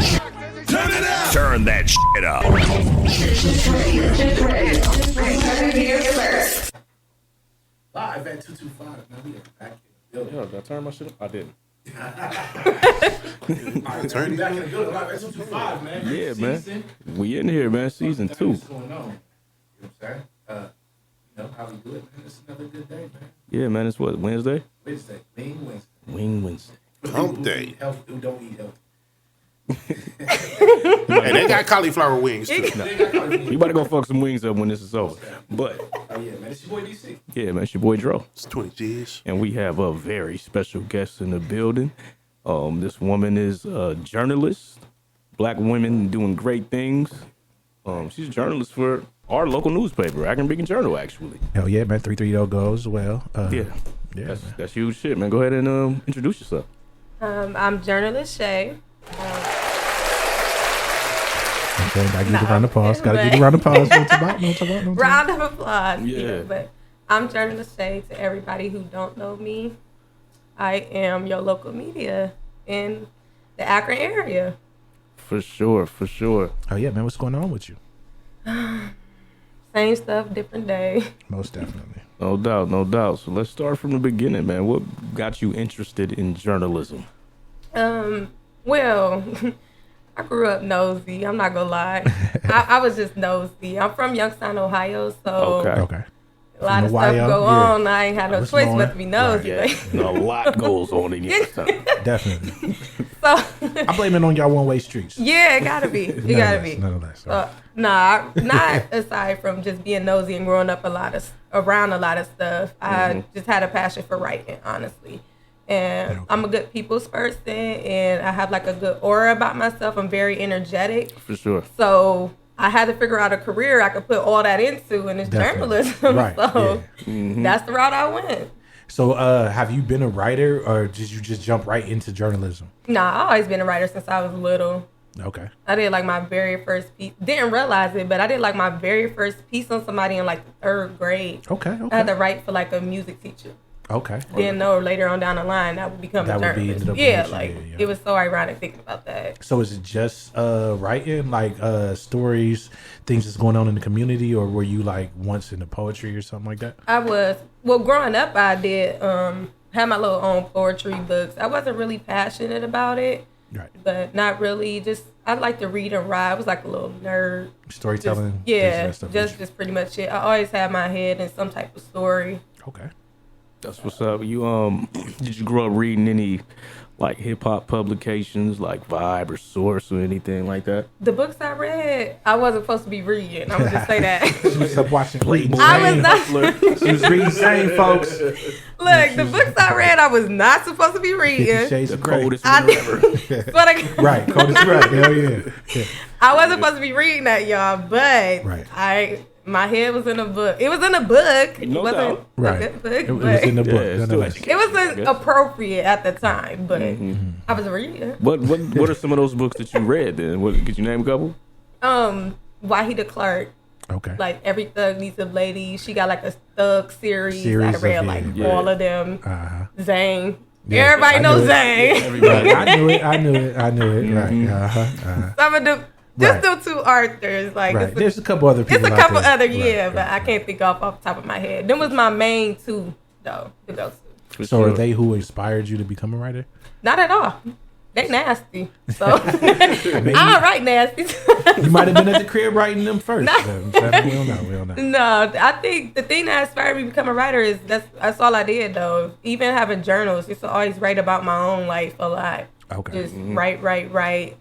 Turn it up. Turn that shit up. Live at 225. Now we are back in the building. Yo, did I turn my shit up? I didn't. Turn it back in the building. Live at 225, man. Yeah, Season. man. We in here, man. Season 2. What's going on? You know what I'm saying? How we do it, man. It's another good day, man. Yeah, man. It's what, Wednesday? Wednesday. Wing Wednesday. Wing Wednesday. Hump day. Who don't eat healthy. And they got cauliflower wings too. You about to go fuck some wings up when this is over. But, Oh, yeah, man. It's your boy DC. yeah, man. It's your boy Dro. It's 20 G's. And we have a very special guest in the building. This woman is a journalist. Black women doing great things. She's a journalist for our local newspaper, Akron Beacon Journal, actually. Hell yeah, man. 330 goes as well. Yeah. Yeah. That's huge shit, man. Go ahead and introduce yourself. I'm journalist Shay. Okay, gotta give you a round of applause. Gotta give you a round of applause. No talk. Round of applause. Yeah. But I'm journalist Shay. To everybody who don't know me, I am your local media in the Akron area. For sure. Oh yeah, man. What's going on with you? Same stuff, different day. Most definitely. No doubt. So let's start from the beginning, man. What got you interested in journalism? Well, I grew up nosy. I'm not gonna lie. I was just nosy. I'm from Youngstown, Ohio, so Okay. a lot of From stuff Ohio, go yeah. on. I ain't had no was choice born- but to be nosy. Yeah, a lot goes on in your town. Definitely. So I blame it on y'all one-way streets. yeah, it gotta be. It gotta be. Nonetheless. Nah, not aside from just being nosy and growing up around a lot of stuff. I just had a passion for writing, honestly. And I'm a good people's person, and I have like a good aura about myself. I'm very energetic. For sure. So I had to figure out a career I could put all that into, and it's Definitely. journalism. Right, So yeah. that's the route I went. So have you been a writer or did you just jump right into journalism? Nah, I've always been a writer since I was little. Okay. I did like my very first piece. Didn't realize it, but I did like my very first piece on somebody in like the 3rd grade. Okay. I had to write for like a music teacher. Okay. Didn't know later on down the line that would become That a would be journalist. the Yeah, position, like yeah. it was so ironic thinking about that. So is it just writing, like stories, things that's going on in the community, or were you like once into poetry or something like that? I was growing up. I did have my little own poetry books. I wasn't really passionate about it, Right. but not really. Just I like to read and write. I was like a little nerd. Storytelling. Just, yeah, things of that stuff. just pretty much it. I always had my head in some type of story. Okay. That's what's up. You did you grow up reading any like hip hop publications like Vibe or Source or anything like that? The books I read, I wasn't supposed to be reading. I'm gonna just say that. She was up watching Playboy. I was not. She was reading Same, folks. Look, the books I read, I was not supposed to be 50 reading. Shades The of Grey. coldest I winter ever. But I, Right. Coldest right. Hell yeah. I wasn't supposed to be reading that, y'all. But Right. my head was in a book. It was in a book. It No wasn't doubt. a Right. good book, It was but in the book. Yeah, it's still nonetheless. education. it I wasn't guess. appropriate at the time. But I was reading. What are some of those books that you read then? Could you name a couple? Wahida Clark. Okay. Like Every Thug Needs a Lady. She got like a thug series. Series I read of, like yeah. all of them. Uh-huh. Zane. Yeah, Everybody I knows knew it. Zane. Right. I knew it. Right. Some of them, just them two Arthurs. Like Right. it's a- There's a couple other people. It's a out couple there. other, Right, yeah, right, but I can't think off the top of my head. Them was my main two, though, to go to. For So sure. are they who inspired you to become a writer? Not at all. They nasty. So I don't write nasty. You might have been at the crib writing them first. We don't know. No, I think the thing that inspired me to become a writer is that's all I did though. Even having journals, used to always write about my own life a lot. Okay. Just write.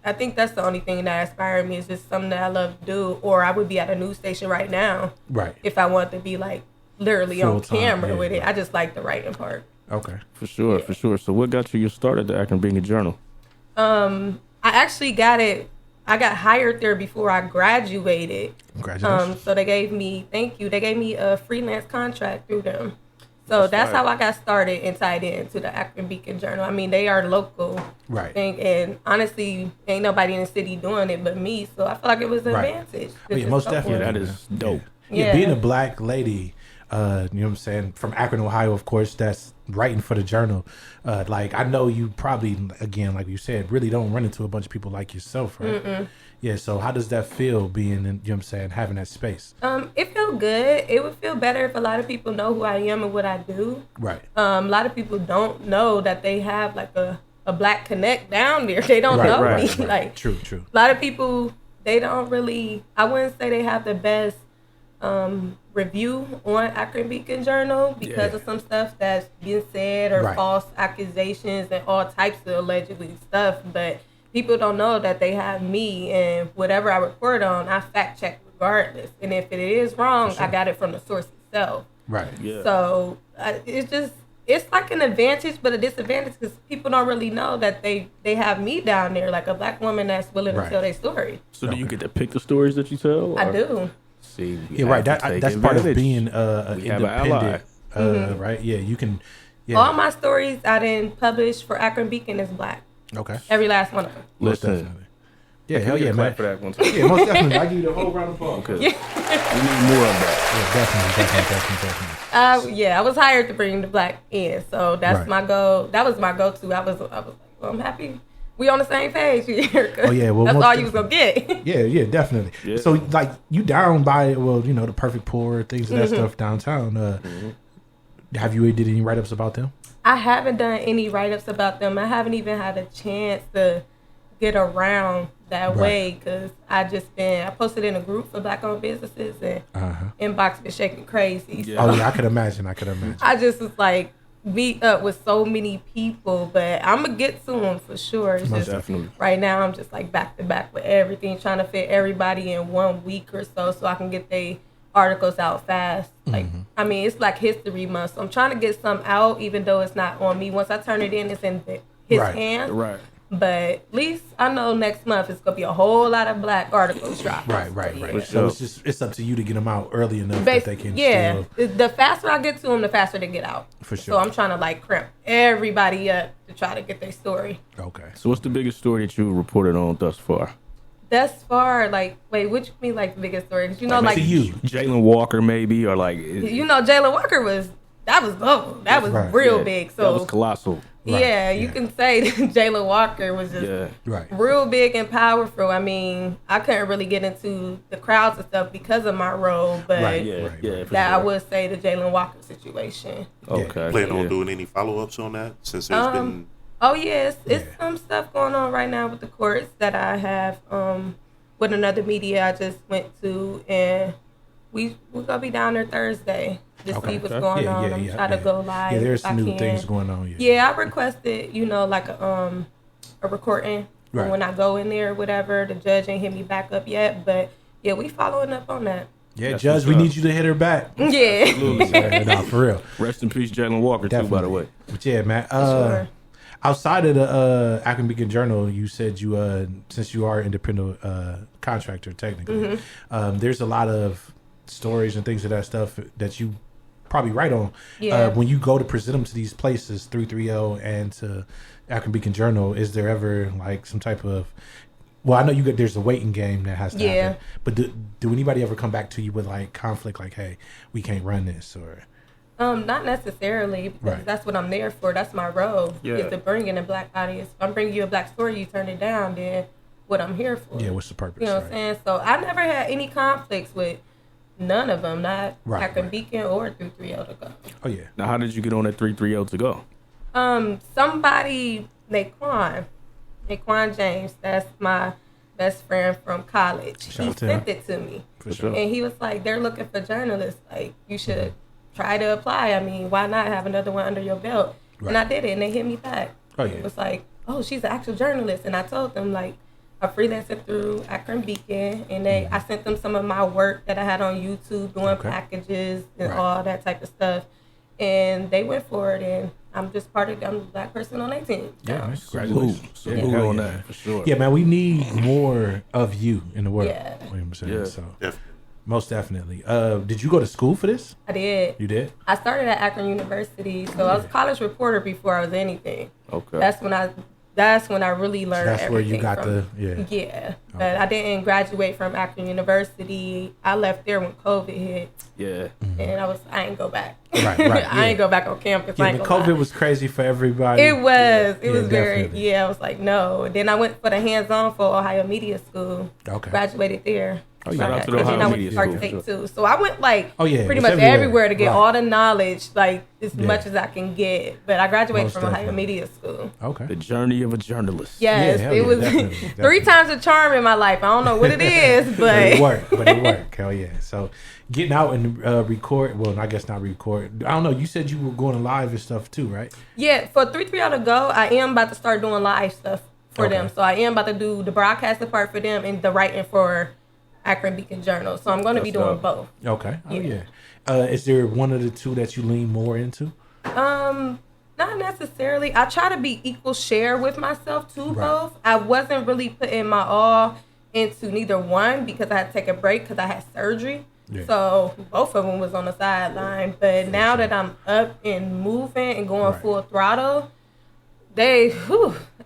I think that's the only thing that inspired me is just something that I love to do. Or I would be at a news station right now Right. if I wanted to be like literally Full-time, on camera yeah, with it. right. I just like the writing part. Okay. For sure. So what got you your start at the Akron Beacon Journal? I actually got it. I got hired there before I graduated. Congratulations. So they gave me, thank you. They gave me a freelance contract through them. So that's how I got started and tied into the Akron Beacon Journal. I mean, they are local. Right. Thing, and honestly, ain't nobody in the city doing it but me. So I feel like it was an Right. advantage. Oh, yeah, most Just go definitely. for Yeah, it. that is dope. Yeah, Yeah. being a black lady you know what I'm saying, from Akron, Ohio, of course, that's writing for the Journal. Like, I know you probably, again, like you said, really don't run into a bunch of people like yourself, right? Mm-mm. Yeah, so how does that feel being in, you know what I'm saying, having that space? It feel good. It would feel better if a lot of people know who I am and what I do. Right. A lot of people don't know that they have like a Black Connect down there. They don't know me. Right. Like, True. a lot of people, they don't really, I wouldn't say they have the best review on Akron Beacon Journal because of some stuff that's been said or false accusations and all types of allegedly stuff. But people don't know that they have me, and whatever I report on, I fact check regardless. And if it is wrong, I got it from the source itself. Right. Yeah. So it's like an advantage, but a disadvantage because people don't really know that they have me down there, like a Black woman that's willing to tell their story. So do you get to pick the stories that you tell? I do. See, Yeah, right. That's part of being an independent, right? Yeah, you can. Yeah. All my stories I didn't publish for Akron Beacon is Black. Okay. Every last one of them. Listen. Yeah, hell yeah, man. For that one too. Yeah, most definitely. I give you the whole round of applause. Okay. We need more of that. Yeah, definitely. I was hired to bring the Black in, so that's my goal. That was my go-to. I was like, well, I'm happy we on the same page here. Oh yeah, well, that's all you was gonna get. Yeah, definitely. Yeah. So like, you down by the Perfect Pour, things of that stuff downtown. Have you did any write-ups about them? I haven't done any write-ups about them. I haven't even had a chance to get around that way because I posted in a group for Black-owned businesses and inbox been shaking crazy. Yeah. Oh yeah, I could imagine. I just was like, meet up with so many people, but I'm gonna get to them for sure. It's just, definitely. Right now, I'm just like back to back with everything, trying to fit everybody in 1 week or so I can get they articles out fast. Like, I mean, it's like History Month, so I'm trying to get some out, even though it's not on me. Once I turn it in, it's in his hands. Right. But at least I know next month it's gonna be a whole lot of Black articles dropping. Right. Yeah. So it's up to you to get them out early enough that they can. Yeah, the faster I get to them, the faster they get out. For sure. So I'm trying to like cramp everybody up to try to get their story. Okay. So what's the biggest story that you reported on thus far? Thus far, like, wait, which mean like the biggest story? Because like you, Jalen Walker, maybe, or like Jalen Walker was global. That was real big. So that was colossal. Yeah, you can say that Jalen Walker was just real big and powerful. I mean, I couldn't really get into the crowds and stuff because of my role, but I would say the Jalen Walker situation. Okay. Plan on doing any follow-ups on that since there's been... Oh, yes. It's some stuff going on right now with the courts that I have with another media I just went to, and we're going to be down there Thursday. To see what's going on. I'm trying to go live. Yeah, there's some new things going on. Yeah, I requested, like a recording when I go in there or whatever. The judge ain't hit me back up yet, but yeah, we following up on that. Yeah, that's Judge, we need you to hit her back. Yeah. Absolutely. No, for real. Rest in peace, Jalen Walker, too, by the way. But yeah, man. Outside of the Akron Beacon Journal, you said you, since you are an independent contractor, technically, there's a lot of stories and things of that stuff that you probably write on. When you go to present them to these places, 330 and to Akron Beacon Journal, is there ever like some type of, well, I know there's a waiting game that has to happen, but do anybody ever come back to you with like conflict, like, hey, we can't run this, or? Not necessarily, because that's what I'm there for. That's my role, is to bring in a Black audience. If I'm bringing you a Black story, you turn it down, then what I'm here for. Yeah, what's the purpose? You know what I'm saying? So I never had any conflicts with none of them, not Akron Beacon or 330 to go. Oh yeah. Now, how did you get on that 330 to go? Somebody, Naquan James, that's my best friend from college. He sent it to me, and he was like, "They're looking for journalists. Like, you should try to apply. I mean, why not have another one under your belt?" And I did it, and they hit me back. Oh yeah. It was like, "Oh, she's an actual journalist," and I told them like, I freelanced through Akron Beacon, and I sent them some of my work that I had on YouTube doing packages and all that type of stuff, and they went for it, and I'm just I'm the Black person on their team. Yeah, congratulations. Salute on that, for sure. Yeah, man, we need more of you in the world. Yeah. You know what I'm saying? So, most definitely. Did you go to school for this? I did. You did? I started at Akron University, so I was a college reporter before I was anything. Okay. That's when I that's when I really learned. That's where you everything got from. Yeah. But I didn't graduate from Akron University. I left there when COVID hit, Yeah. and I ain't go back. Right. I ain't go back on campus. I Yeah, ain't the gonna COVID lie. was crazy for everybody. It was. It was very. definitely. Yeah, I was like, no. Then I went for the hands-on for Ohio Media School. Okay. graduated there. Oh, shout out to the And then Ohio I went Media to Park School, State sure. too. So I went like Oh, yeah, pretty it's much everywhere. everywhere to get Right. all the knowledge, like as Yeah. much as I can get. But I graduated Most from Ohio definitely. Media School. Okay. The journey of a journalist. Yes, hell it yeah, was definitely, 3 definitely. times a charm in my life. I don't know what it is, But but it worked. Hell yeah. So getting out and record, well, I guess not record. I don't know. You said you were going live and stuff too, right? yeah, for 330 to go, I am about to start doing live stuff for Okay. them. So I am about to do the broadcasting part for them and the writing for Akron Beacon Journal. So I'm going to be That's doing dope. both. Okay. Oh, Yeah. yeah. Is there one of the two that you lean more into? Not necessarily. I try to be equal share with myself to Right. both. I wasn't really putting my all into neither one because I had to take a break because I had surgery. Yeah. So both of them was on the sideline. But now that I'm up and moving and going Right. full throttle,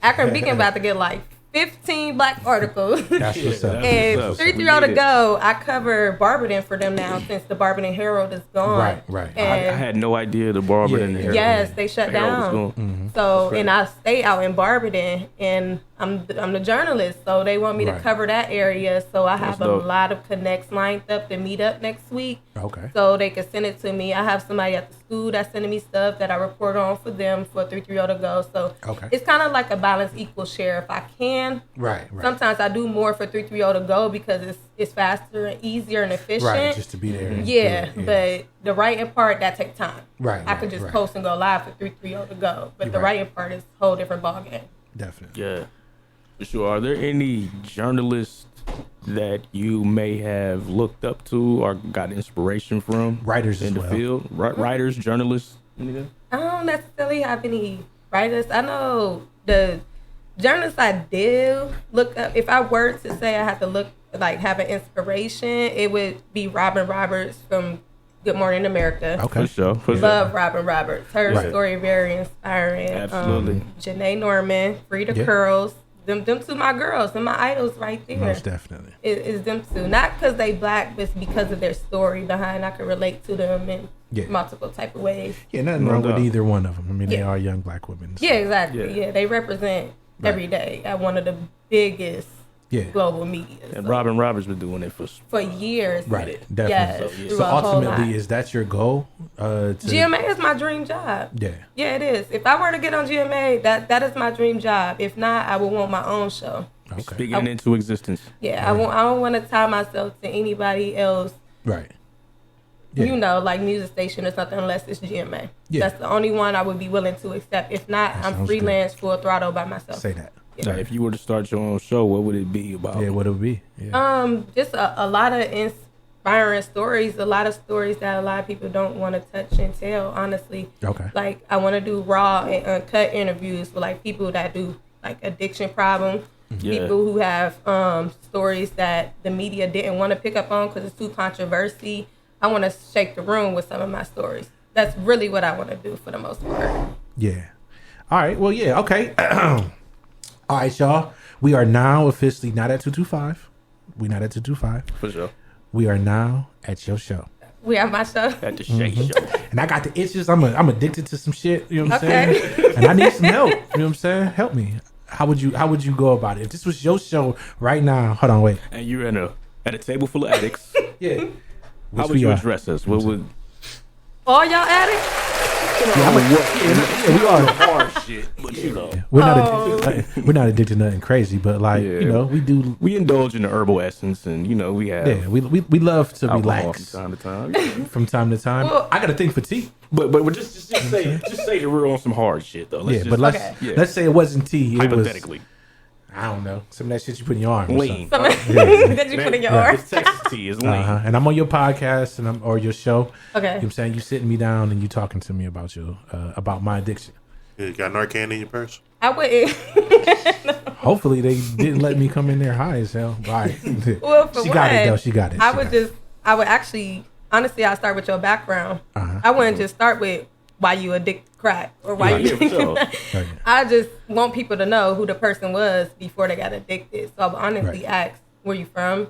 Akron Beacon about to get like 15 black articles. That's what's up. And What's up? 330 We to need go, I cover Barberton for them now since the Barberton Herald is gone. Right. I And had no idea the Barber Yeah, in the yeah. Herald- yes, they shut Herald was down. going. Mm-hmm. So, great. and I stay out in Barberton, and I'm the journalist. So they want me to Right. cover that area. So I have That's a dope. lot of connects lined up to meet up next week. Okay. So they can send it to me. I have somebody at the school that's sending me stuff that I report on for them for 330 to go. So Okay. it's kind of like a balanced equal share if I can. Right. Sometimes I do more for 330 to go because it's faster and easier and efficient. Right. Just to be there. and do Yeah, it, but the writing part that takes time. Right, I could just right. post and go live for 330 to go, but You're the right. writing part is a whole different ballgame. Definitely. Yeah, for sure. Are there any journalists that you may have looked up to or got inspiration from? Writers in as the well. field? Writers, journalists? Anything? I don't necessarily have any writers. I know the journalists I did look up. If I were to say I had to look like have an inspiration, it would be Robin Roberts from Good Morning America. Okay. For sure. For sure. Love Robin Roberts. Her Right. story very inspiring. Absolutely. Janae Norman, Frida Yeah. Curls. Them two my girls and my idols right there. Most definitely. Is them two. Not because they black, but it's because of their story behind. I can relate to them in Yeah. multiple type of ways. Yeah, nothing No wrong with doubt. either one of them. I mean, they Yeah. are young black women. so- Yeah, exactly. Yeah. Yeah, they represent Right. every day at one of the biggest Yeah. global media. And So, Robin Roberts been doing it for years. Right. Yes, Definitely. through So a whole ultimately, lot. is that your goal? To GMA is my dream job. Yeah. Yeah, it is. If I were to get on GMA, that is my dream job. If not, I would want my own show. Okay. speaking it into existence. Yeah, I don't want to tie myself to anybody else. Right. Yeah. You know, like music station or something, unless it's GMA. Yeah. That's the only one I would be willing to accept. If not, That I'm sounds freelance full throttle by myself. Say that. Now, if you were to start your own show, what would it be about? Yeah. What it would be? Yeah. Just a lot of inspiring stories, a lot of stories that a lot of people don't want to touch and tell, honestly. Okay. Like, I want to do raw and uncut interviews for, like, people that do, like, addiction problems, Yeah. people who have stories that the media didn't want to pick up on because it's too controversy. I want to shake the room with some of my stories. That's really what I want to do for the most part. Yeah. All right. Well, yeah. Okay. All right, y'all. We are now officially not at 225. We're not at 225. For sure. We are now at your show. We have my show. At the Shay Show. And I got the itches. I'm addicted to some shit. You know what I'm Okay. saying? And I need some help. You know what I'm saying? Help me. How would you go about it? If this was your show right now, hold on, wait. And you're at a table full of addicts. Yeah. How would you address us? What would All y'all addicts? we are. hard shit? But you know, We're not addicted to nothing crazy, but like Yeah. you know, we do. we indulge in the herbal essence, and you know, we have Yeah, we love to alcohol relax from time to time. from time to time. Well- I got a thing for tea. But just say that we're on some hard shit though. Yeah, but let's yeah. let's say it wasn't tea. It was hypothetically I don't know some of that shit you put in your arm. or lean. something. That you put in your arm? It's Texas tea is lean. And I'm on your podcast and or your show. You know Okay. what I'm saying? You sitting me down and you talking to me about about my addiction. You got Narcan in your purse? I wouldn't. Hopefully they didn't let me come in there high as hell. All right. Well, for she got it one, though. She got it. I She would got it. just, honestly, I'll start with your background. Uh-huh. I wouldn't just start with why you crack or why you Yeah, for sure. Right. I just want people to know who the person was before they got addicted. So I would honestly Right. ask, where you from?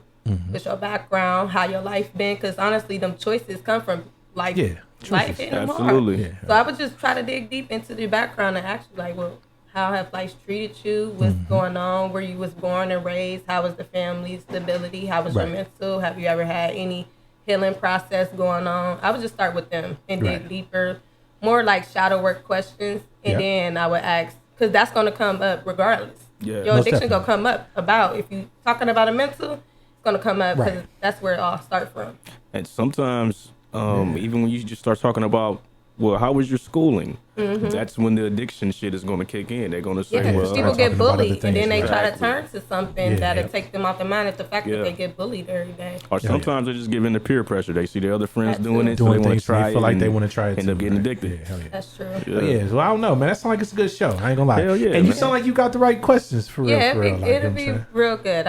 What's your background? How your life been? Because honestly, them choices come from life. Yeah, Life choices. hitting them Absolutely. hard. Yeah. So I would just try to dig deep into the background and ask you, like, well, how have life treated you? What's going on? Where you was born and raised? How was the family stability? How was your Right. mental? Have you ever had any healing process going on? I would just start with them and dig Right. deeper, more like shadow work questions, and Yeah. then I would ask, because that's going to come up regardless. Yeah. Your Most addiction definitely. gonna come up about if you talking about a mental, it's gonna come up because Right. that's where it all start from. And sometimes, even when you just start talking about, well, how was your schooling? That's when the addiction shit is going to kick in. They're going to say, Yeah, well, people talking get about other bullied, and things, then they try to exactly. turn to something Yeah. that'll Yep. take them out their mind. It's the fact Yeah. that they get bullied every day. or sometimes they just give in to peer pressure. They see their other friends doing it, so Doing they want things to try they feel it like and they want to try it end too, up getting right? addicted. Yeah, hell yeah. That's true. But yeah, so I don't know, man. That sounds like it's a good show. I ain't gonna lie. Hell yeah, and you man. sound like you got the right questions for real. Yeah, For real. Like, you know it'll what I'm be saying? real good.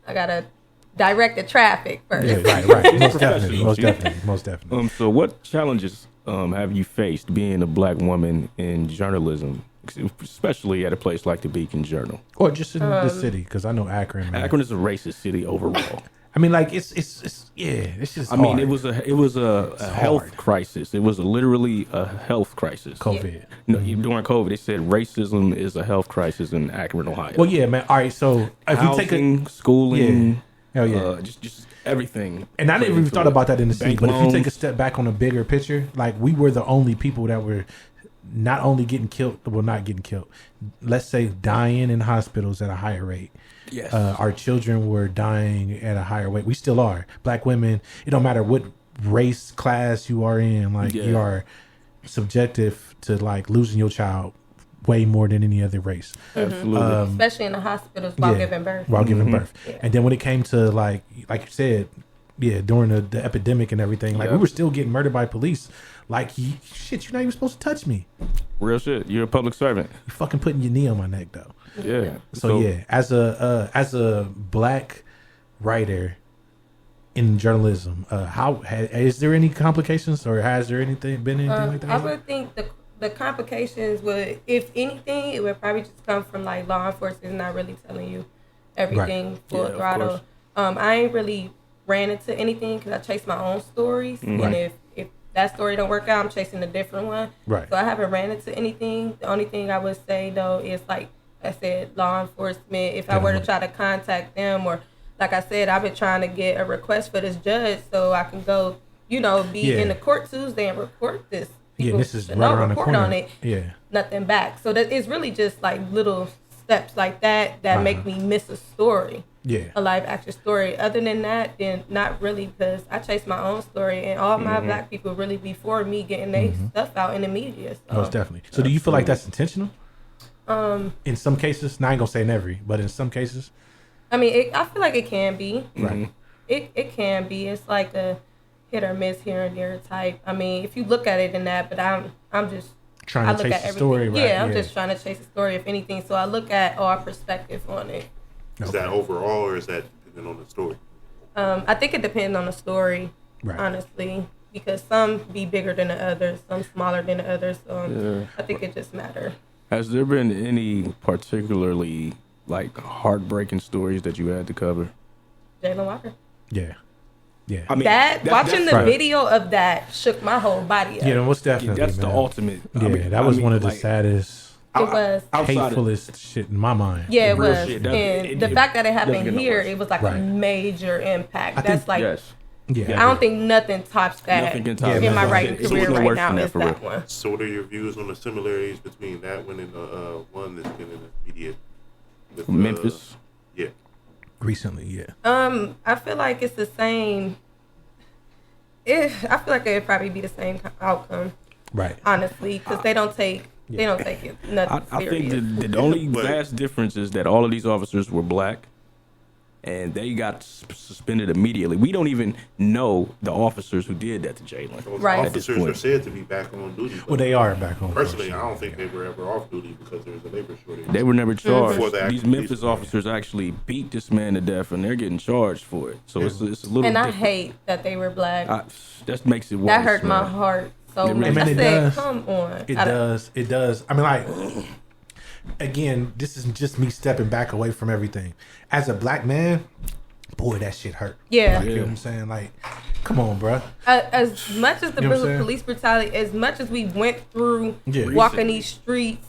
I gotta direct the traffic first. Yeah, right, right. Most Professional. definitely, most definitely, most definitely. So what challenges have you faced being a black woman in journalism, especially at a place like the Beacon Journal? Or just in the city, because I know Akron. Man. Akron is a racist city overall. I mean, like it's yeah. It's just. I mean, hard. it was a health hard. crisis. It was literally a health crisis. COVID. No, during COVID, they said racism is a health crisis in Akron, Ohio. Well, yeah, man. All right, so if you take a Housing, schooling, Hell yeah. just everything. And I never even thought about that in the city. Bank But if you take a loans. step back on a bigger picture, like we were the only people that were not only getting killed, well, not getting killed. Let's say dying in hospitals at a higher rate. Yes. Our children were dying at a higher rate. We still are. Black women. It don't matter what race, class you are in. Like Yeah. you are subjective to like losing your child way more than any other race. Absolutely. Especially in the hospitals while Yeah, giving birth. While giving Mm-hmm. birth. And then when it came to like you said, yeah, during the epidemic and everything, like Yeah. we were still getting murdered by police. Like, shit, you're not even supposed to touch me. Real shit. You're a public servant. You fucking putting your knee on my neck though. Yeah. So yeah, as a black writer in journalism, is there any complications or has there been anything like that? I would think the complications would, if anything, it would probably just come from like law enforcement not really telling you everything full Yeah, of throttle. course. I ain't really ran into anything because I chase my own stories, Right. and if that story don't work out, I'm chasing a different one. Right. So I haven't ran into anything. The only thing I would say though is like I said, law enforcement. If I were to try to contact them, or like I said, I've been trying to get a request for this judge so I can go, be Yeah. in the court Tuesday and report this. Yeah, People this is should right know, around the report corner. on it. Yeah. Nothing back. So that it's really just like little steps like that make me miss a story, Yeah. a live action story. Other than that, then not really, because I chase my own story, and all my black people really before me getting their stuff out in the media. So. Most definitely. So do you feel like that's intentional? In some cases, now I ain't gonna say in every, but in some cases, I mean, I feel like it can be. right? It can be. It's like a hit or miss here and there type. I mean, if you look at it in that, but I'm just Trying I to look chase at the everything. story, right? Yeah, I'm just trying to chase the story, if anything. So I look at our perspective on it. Is that overall or is that depending on the story? I think it depends on the story, Right. honestly, because some be bigger than the others, some smaller than the others. So I think it just matters. Has there been any particularly like heartbreaking stories that you had to cover? Jalen Walker. Yeah. Yeah. I mean, Watching the right. video of that shook my whole body up. Yeah, most definitely. that's the man. ultimate. Yeah, that was one of the saddest, It was. hatefulest shit in my mind. Yeah, it real was. shit. That- And it- the it fact that it doesn't happened get no here, worse. it was like Right. a major impact. I That's think- like, Yes. Yeah. I don't think nothing tops that Nothing can top Yeah, in man. my Yeah, writing it's career no right worse now than that is for that real. one. So what are your views on the similarities between that one and the one that's been in the media? With, Memphis. Yeah. recently. Yeah. I feel like it's the same. I feel like it'd probably be the same outcome, Right. honestly, because they don't take it nothing I serious. think the only But- vast difference is that all of these officers were black, and they got suspended immediately. We don't even know the officers who did that to Jalen. Those Right. officers are said to be back on duty. but Well, they are back home. Personally, I don't think they were ever off duty because there was a labor shortage. They were never charged. Before the These active Memphis police. officers actually beat this man to death, and they're getting charged for it. So it's a little. And I different. hate that they were black. That makes it worse. That hurt my man. heart so much. I it said, does. come on. It does. It does. I mean, like, again, this is just me stepping back away from everything. As a black man, boy, that shit hurt. Yeah. Like, you know what I'm saying? Like, come on, bro. As much as the You know what I'm saying? police brutality, as much as we went through Yeah. walking these streets,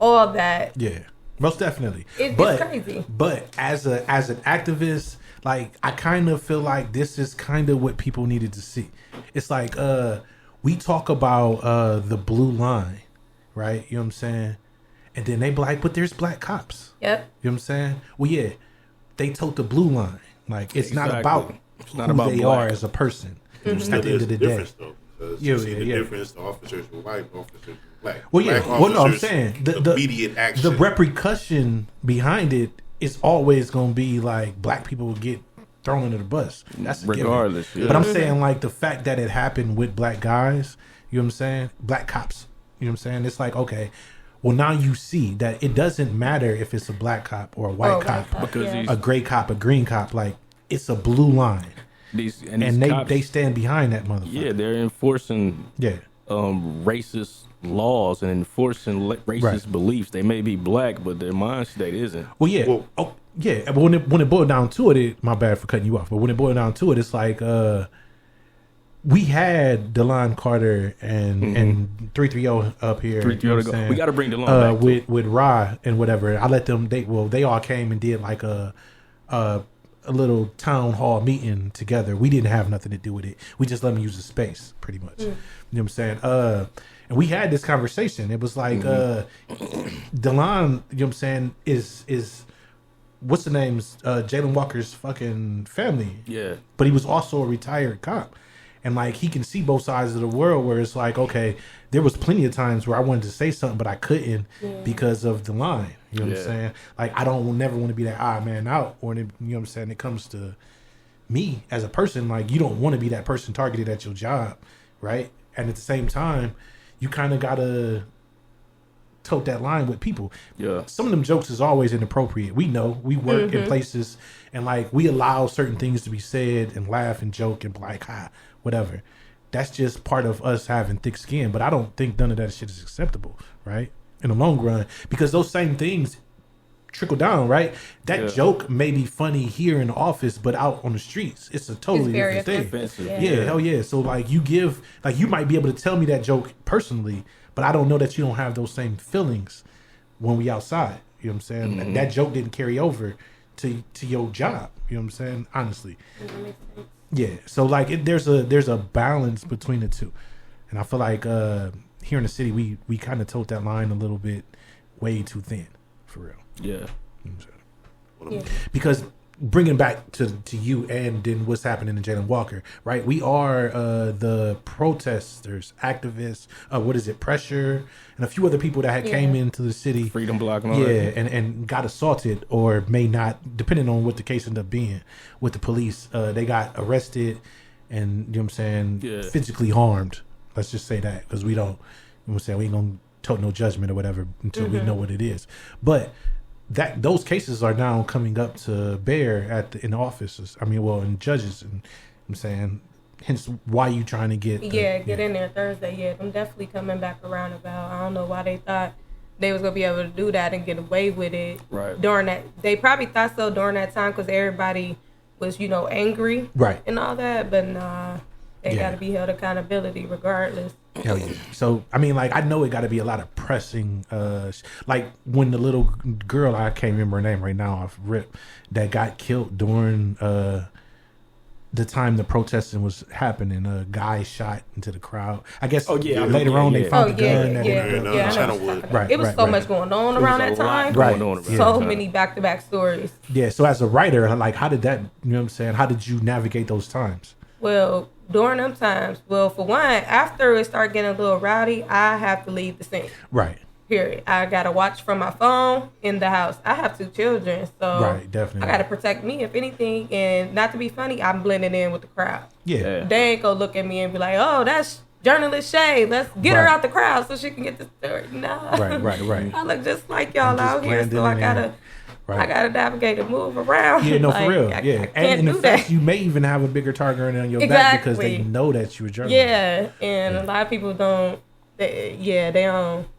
all that, Yeah, most definitely. it's crazy. But as an activist, like, I kind of feel like this is kind of what people needed to see. It's like we talk about the blue line, right? You know what I'm saying? And then they be like, but there's black cops. Yep. You know what I'm saying? Well, yeah, they tote the blue line. Like, it's not Exactly. about It's not who about they black. are as a person. Mm-hmm. At the end of the day. difference, though, because Yeah, you see the yeah. difference. The officers were white, officers were black. Well, yeah. Black Well, no, I'm officers, saying the immediate action. the repercussion behind it is always going to be like black people will get thrown under the bus. That's a given. Regardless, yeah. But I'm saying, like, the fact that it happened with black guys, you know what I'm saying? Black cops, you know what I'm saying? It's like, okay, well, now you see that it doesn't matter if it's a black cop or a white cop, Because yeah. these- a gray cop, a green cop. Like, it's a blue line, these and cops, they stand behind that motherfucker. yeah, they're enforcing Yeah. racist laws and enforcing racist Right. beliefs. They may be black, but their mind state isn't. Well, yeah. Well- Oh, yeah. But when it boiled down to it, my bad for cutting you off. But when it boiled down to it, it's like we had Delon Carter and 330 up here. 330 you know what go. I'm saying? We gotta bring Delon back, too. with Ra and whatever. I let them. They all came and did like a little town hall meeting together. We didn't have nothing to do with it. We just let them use the space, pretty much. You know what I'm saying? And we had this conversation. It was like Delon, you know what I'm saying, is what's the name's Jalen Walker's fucking family. Yeah. But he was also a retired cop. And like he can see both sides of the world where it's like, okay, there was plenty of times where I wanted to say something, but I couldn't because of the line. You know what I'm Yeah. saying? Like I don't never want to be that odd man out when it, you know what I'm saying, it comes to me as a person. Like you don't want to be that person targeted at your job, right? And at the same time, you kind of gotta tote that line with people. Yeah. Some of them jokes is always inappropriate. We know we work in places and like we allow certain things to be said and laugh and joke and be like, whatever. That's just part of us having thick skin. But I don't think none of that shit is acceptable, right? In the long run, because those same things trickle down, right? That joke may be funny here in the office, but out on the streets, it's a totally very different thing. offensive. Yeah, hell yeah. So like you might be able to tell me that joke personally, but I don't know that you don't have those same feelings when we outside. You know what I'm saying? Mm-hmm. That joke didn't carry over to your job. You know what I'm saying? Honestly. Yeah. So like there's a balance between the two. And I feel like here in the city we kind of tote that line a little bit way too thin, for real. Yeah. You know what I'm saying? Yeah. Because bringing back to you and then what's happening in Jalen Walker, right? We are the protesters, activists, Pressure, and a few other people that had came into the city. Freedom Block and all Yeah, that. and got assaulted or may not, depending on what the case ended up being with the police. They got arrested and, you know what I'm saying, physically harmed. Let's just say that because we don't, you know what I'm saying, we ain't going to tote no judgment or whatever until we know what it is. But those cases are now coming up to bear in the offices. I mean, well, in judges, and I'm saying, hence why you trying to get get in there Thursday. Yeah, I'm definitely coming back around about. I don't know why they thought they was gonna be able to do that and get away with it. Right. During that, they probably thought so during that time because everybody was, angry, right and all that. But nah, they Yeah. got to be held accountability regardless. Hell yeah. So I mean, like I know it got to be a lot of pressing. Like when the little girl, I can't remember her name right now off rip, that got killed during the time the protesting was happening. A guy shot into the crowd. I guess. Oh, yeah, Later on, they found the gun. yeah, that- yeah. Yeah, I know what Channel you're talking Wood. about. Right, It was right, so right. much going on There was around a that lot time. Right. going on around Yeah. So that time. many back-to-back stories. Yeah. So as a writer, like, how did that? You know what I'm saying? How did you navigate those times? Well, during them times, for one, after it started getting a little rowdy, I have to leave the scene. Right. Period. I gotta watch from my phone in the house. I have 2 children, so Right, definitely. I gotta protect me if anything. And not to be funny, I'm blending in with the crowd. Yeah. They ain't gonna look at me and be like, "Oh, that's journalist Shay. Let's get her Right. out the crowd so she can get the story." Nah. Right. I look just like y'all I'm just out here, blending so I in. gotta Right. I gotta navigate and move around. Yeah, no, Like, for real. I Yeah, can't and in do effect, that. you may even have a bigger target on your back because they Exactly. know that you're a journalist. Yeah, and a lot of people don't. They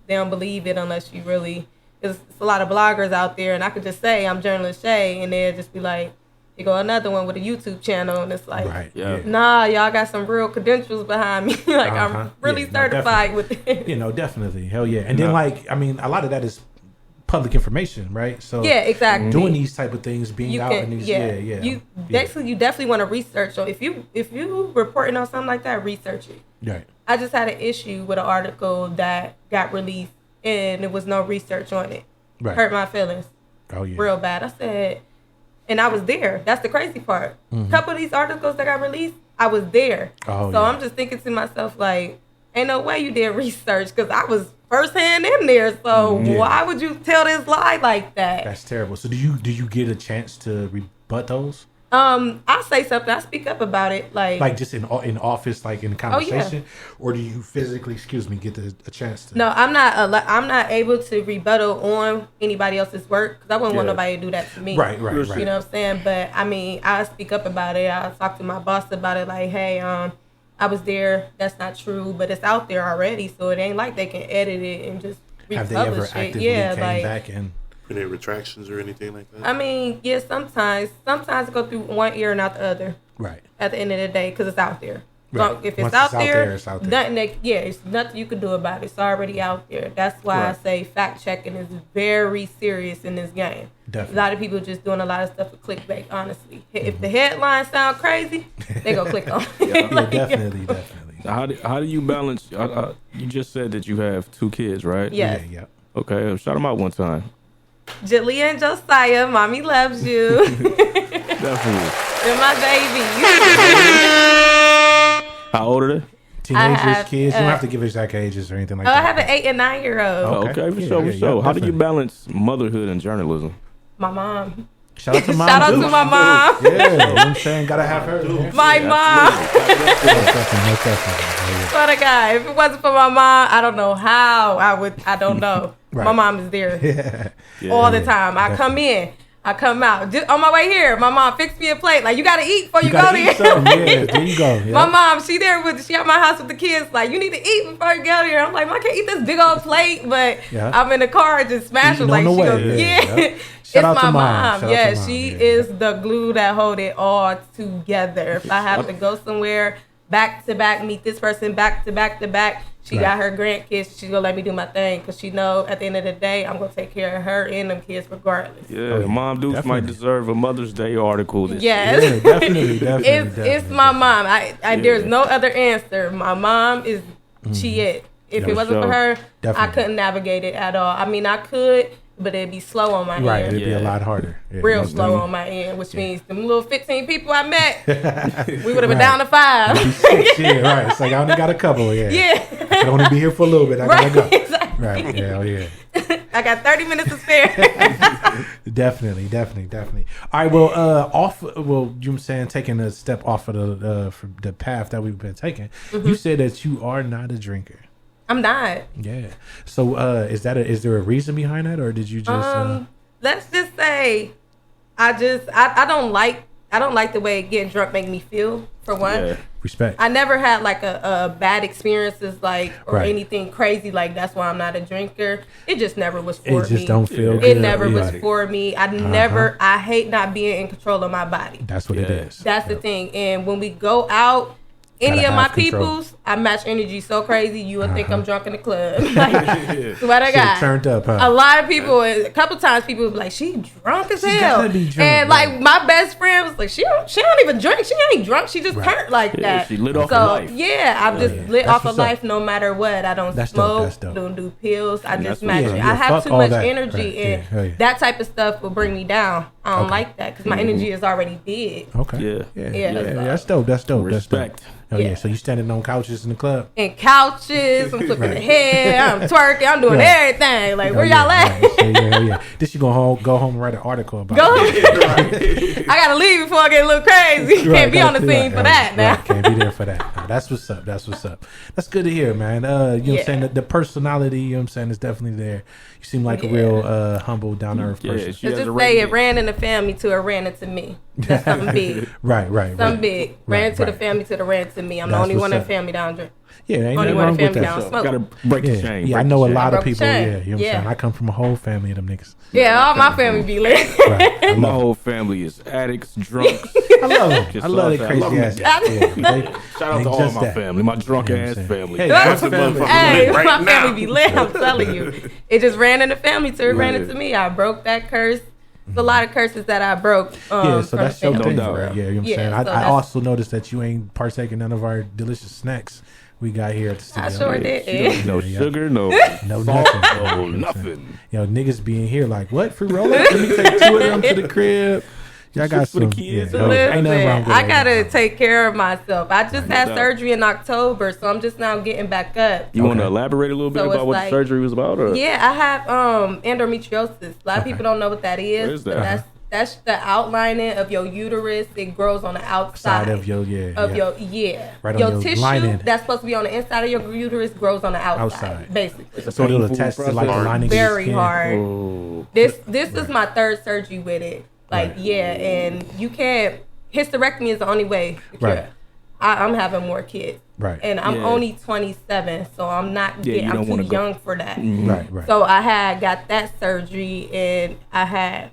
don't believe it unless you really. There's a lot of bloggers out there, and I could just say I'm journalist Shay, and they'll just be like, you go another one with a YouTube channel, and it's like, Right. Yeah. Yeah. nah, y'all got some real credentials behind me. Like I'm really Yeah, no, certified with it. You know, definitely. Hell yeah. And then like, I mean, a lot of that is public information, right? So Yeah, exactly. doing these type of things, being You out can, in these, yeah. yeah. You definitely want to research. So if you reporting on something like that, research it. Right. I just had an issue with an article that got released and there was no research on it. Right. Hurt my feelings Oh yeah. real bad. I said, and I was there. That's the crazy part. A couple of these articles that got released, I was there. Oh, So yeah. I'm just thinking to myself, like, ain't no way you did research because I was firsthand in there. So Yeah. why would you tell this lie like that? That's terrible. So do you get a chance to rebut those? I say something. I speak up about it. Like just in office, like in Oh, conversation, or do you physically, a chance to? No, I'm not able to rebuttal on anybody else's work because I wouldn't want Yeah. nobody to do that to me. Right. You know what I'm saying? But I mean, I speak up about it. I talk to my boss about it. Like, hey, I was there. That's not true, but it's out there already. So it ain't like they can edit it and just Have they ever republish it. actively Yeah, came like back and? Any retractions or anything like that? I mean, yeah, sometimes it go through one ear and out the other. Right. At the end of the day, because it's out there. So Right. if Once it's out there, it's out there. it's nothing you can do about it. It's already out there. That's why I Right. say fact checking is very serious in this game. Definitely. A lot of people just doing a lot of stuff for clickbait. Honestly, if the headlines sound crazy, they go click on it. Yeah, Like, definitely. How do you balance? You just said that you have 2 kids, right? Yes. Yeah. Okay, shout them out one time. Jalea and Josiah, mommy loves you. Definitely. They're my babies. How old are they? Teenagers, have, kids. You don't have to give exact ages or anything like Oh, that. I have an 8 and 9 year old. Oh, Okay. okay, for Yeah, sure, yeah, for sure. yeah, How do you definitely. balance motherhood and journalism? My mom. Shout out to mom. Shout out too. to my mom. Yeah, you know what I'm saying? Gotta have her. Yeah. My mom. No question. Swear to God, if it wasn't for my mom, I don't know how I would. I don't know. Right. My mom is there Yeah. all the time. I come in, I come out. Just on my way here, my mom fixed me a plate. Like, you gotta eat before you, You go gotta there. eat something. Yeah, there you go. Yeah. My mom, she at my house with the kids. Like, you need to eat before you go there. I'm like, I can't eat this big old plate, but Yeah. I'm in the car and just smash it. Eating Like, on she the goes, way, yeah. yeah. It's Shout out my to mom. mom. Shout out Yeah, to mom. she Yeah. is the glue that hold it all together. If I have to go somewhere back to back, meet this person back to back to back, she Right. got her grandkids. She's gonna let me do my thing because she know at the end of the day, I'm gonna take care of her and them kids regardless. Yeah, Oh, yeah. Mom Dukes might Definitely. deserve a Mother's Day article. This Yes. Yeah, definitely. It's my mom. There's no other answer. My mom is she it. If Yeah, it wasn't sure. for her, I Definitely. couldn't navigate it at all. I mean, I could, but it'd be slow on my Right, end. it'd be a Yeah. lot harder. Yeah, Real most slow definitely. on my end, which means them little 15 people I met, we would have been Right. down to 5. Yeah, right. It's like I only got a couple. Yeah. Yeah. I can only be here for a little bit. I gotta Right. go. Exactly. Right. Yeah. Oh, yeah. I got 30 minutes to spare. Definitely. All right. Well, you know what I'm saying, taking a step off of from the path that we've been taking. Mm-hmm. You said that you are not a drinker. I'm not. Yeah. So, is there a reason behind that, or did you just? Let's just say, I don't like the way getting drunk make me feel. For one. Yeah. Respect. I never had like a bad experiences or Right. anything crazy. Like, that's why I'm not a drinker. It just never was for It just me. don't feel It good. never was Yeah. for me. I hate not being in control of my body. That's what it Yeah. is. That's the thing. And when we go out, any Gotta of my have control. peoples, I match energy so crazy, you would think I'm drunk in the club. Like, swear to Shit God. turned up, huh? A lot of people, a couple times, people would be like, "She drunk as She hell," gotta be drunk, and right. like my best friend was like, "She don't even drink. She ain't drunk. She just Right. turned like Yeah, that." she lit off so of life. yeah, I've just yeah. lit That's off of what's up. life no matter what. I don't That's dope, smoke, that's dope. don't do pills. I And just that's what- match it. yeah, I have fuck too all much that. energy, Right, yeah, and hell yeah. that type of stuff will bring me down. I don't like that because my energy is already big. Okay. Yeah. Yeah. so- That's dope. That's dope. Respect. That's dope. Oh yeah. Yeah. So you standing on couches in the club? And couches, I'm flipping Right. the head, I'm twerking, I'm doing Right. everything. Like, where y'all at? Yeah. This you go home and write an article about. Go. it. I gotta leave before I get a little crazy. Right, Can't be on the gotta- scene for that now. Right, can't be there for that. No, that's what's up. That's what's up. That's good to hear, man. You know what I'm Yeah. saying? The personality, you know what I'm saying, is definitely there. You seem like a Yeah. real humble, down to earth Yeah, person. she Let's has just a say it rating. ran in the family to it ran into me. That's something big. Right. Something big. Ran Right, to the right. family to the ran to me. I'm That's the only what's one in up. the family down drink. Yeah, ain't Only nothing one wrong in with the family that. down smoke. Gotta break the Yeah, chain. yeah, I break know the a chain. lot of Broke the people. chain. Yeah, you know what I'm Yeah. saying. I come from a whole family of them niggas. Yeah, all my family be lit. Right. I My love, whole family is addicts, drunks. I love them. Just I love love the that. I love crazy ass. them. Yeah, Shout out to all my family, my drunk You know what ass I'm saying? family. Hey, That's drunk the family. motherfucker. Hey, Right my now. family be lit. I'm telling you, it just ran in the family to it ran Right. into me. I broke that curse. There's a lot of curses that I broke. Yeah, so from that's the your family. thing, doubt. right? Yeah, you know what I'm Yeah, saying. so I that's- also noticed that you ain't partaking none of our delicious snacks we got here at the studio. I sure did. She don't- No Yeah. sugar, no No salt, nothing. no You know what I'm nothing. Yo, niggas being here like, what? Free roll Let me take 2 of them to the crib. Y'all got Just for the some. kids. Yeah, Listen, ain't nothing wrong with I it. gotta take care of myself. I just had doubt. surgery in October, so I'm just now getting back up. You want to Okay. elaborate a little bit So about it's what like- the surgery was about? Or? Yeah, I have endometriosis. A lot of people don't know what that is. What is but that? that's the outlining of your uterus. It grows on the outside Side of your, Right on your your tissue lining. that's supposed to be on the inside of your uterus grows on the outside. Outside. Basically. So it'll Painful attach to like the process. lining of your Very skin. hard. Oh. This is my third surgery with it. Like, Right. yeah, and you can't hysterectomy is the only way. to cure Right. it. I'm having more kids. Right. And I'm Yeah. only 27, so I'm not Yeah, you I'm don't too wanna go- young for that. Right. So I got that surgery, and I had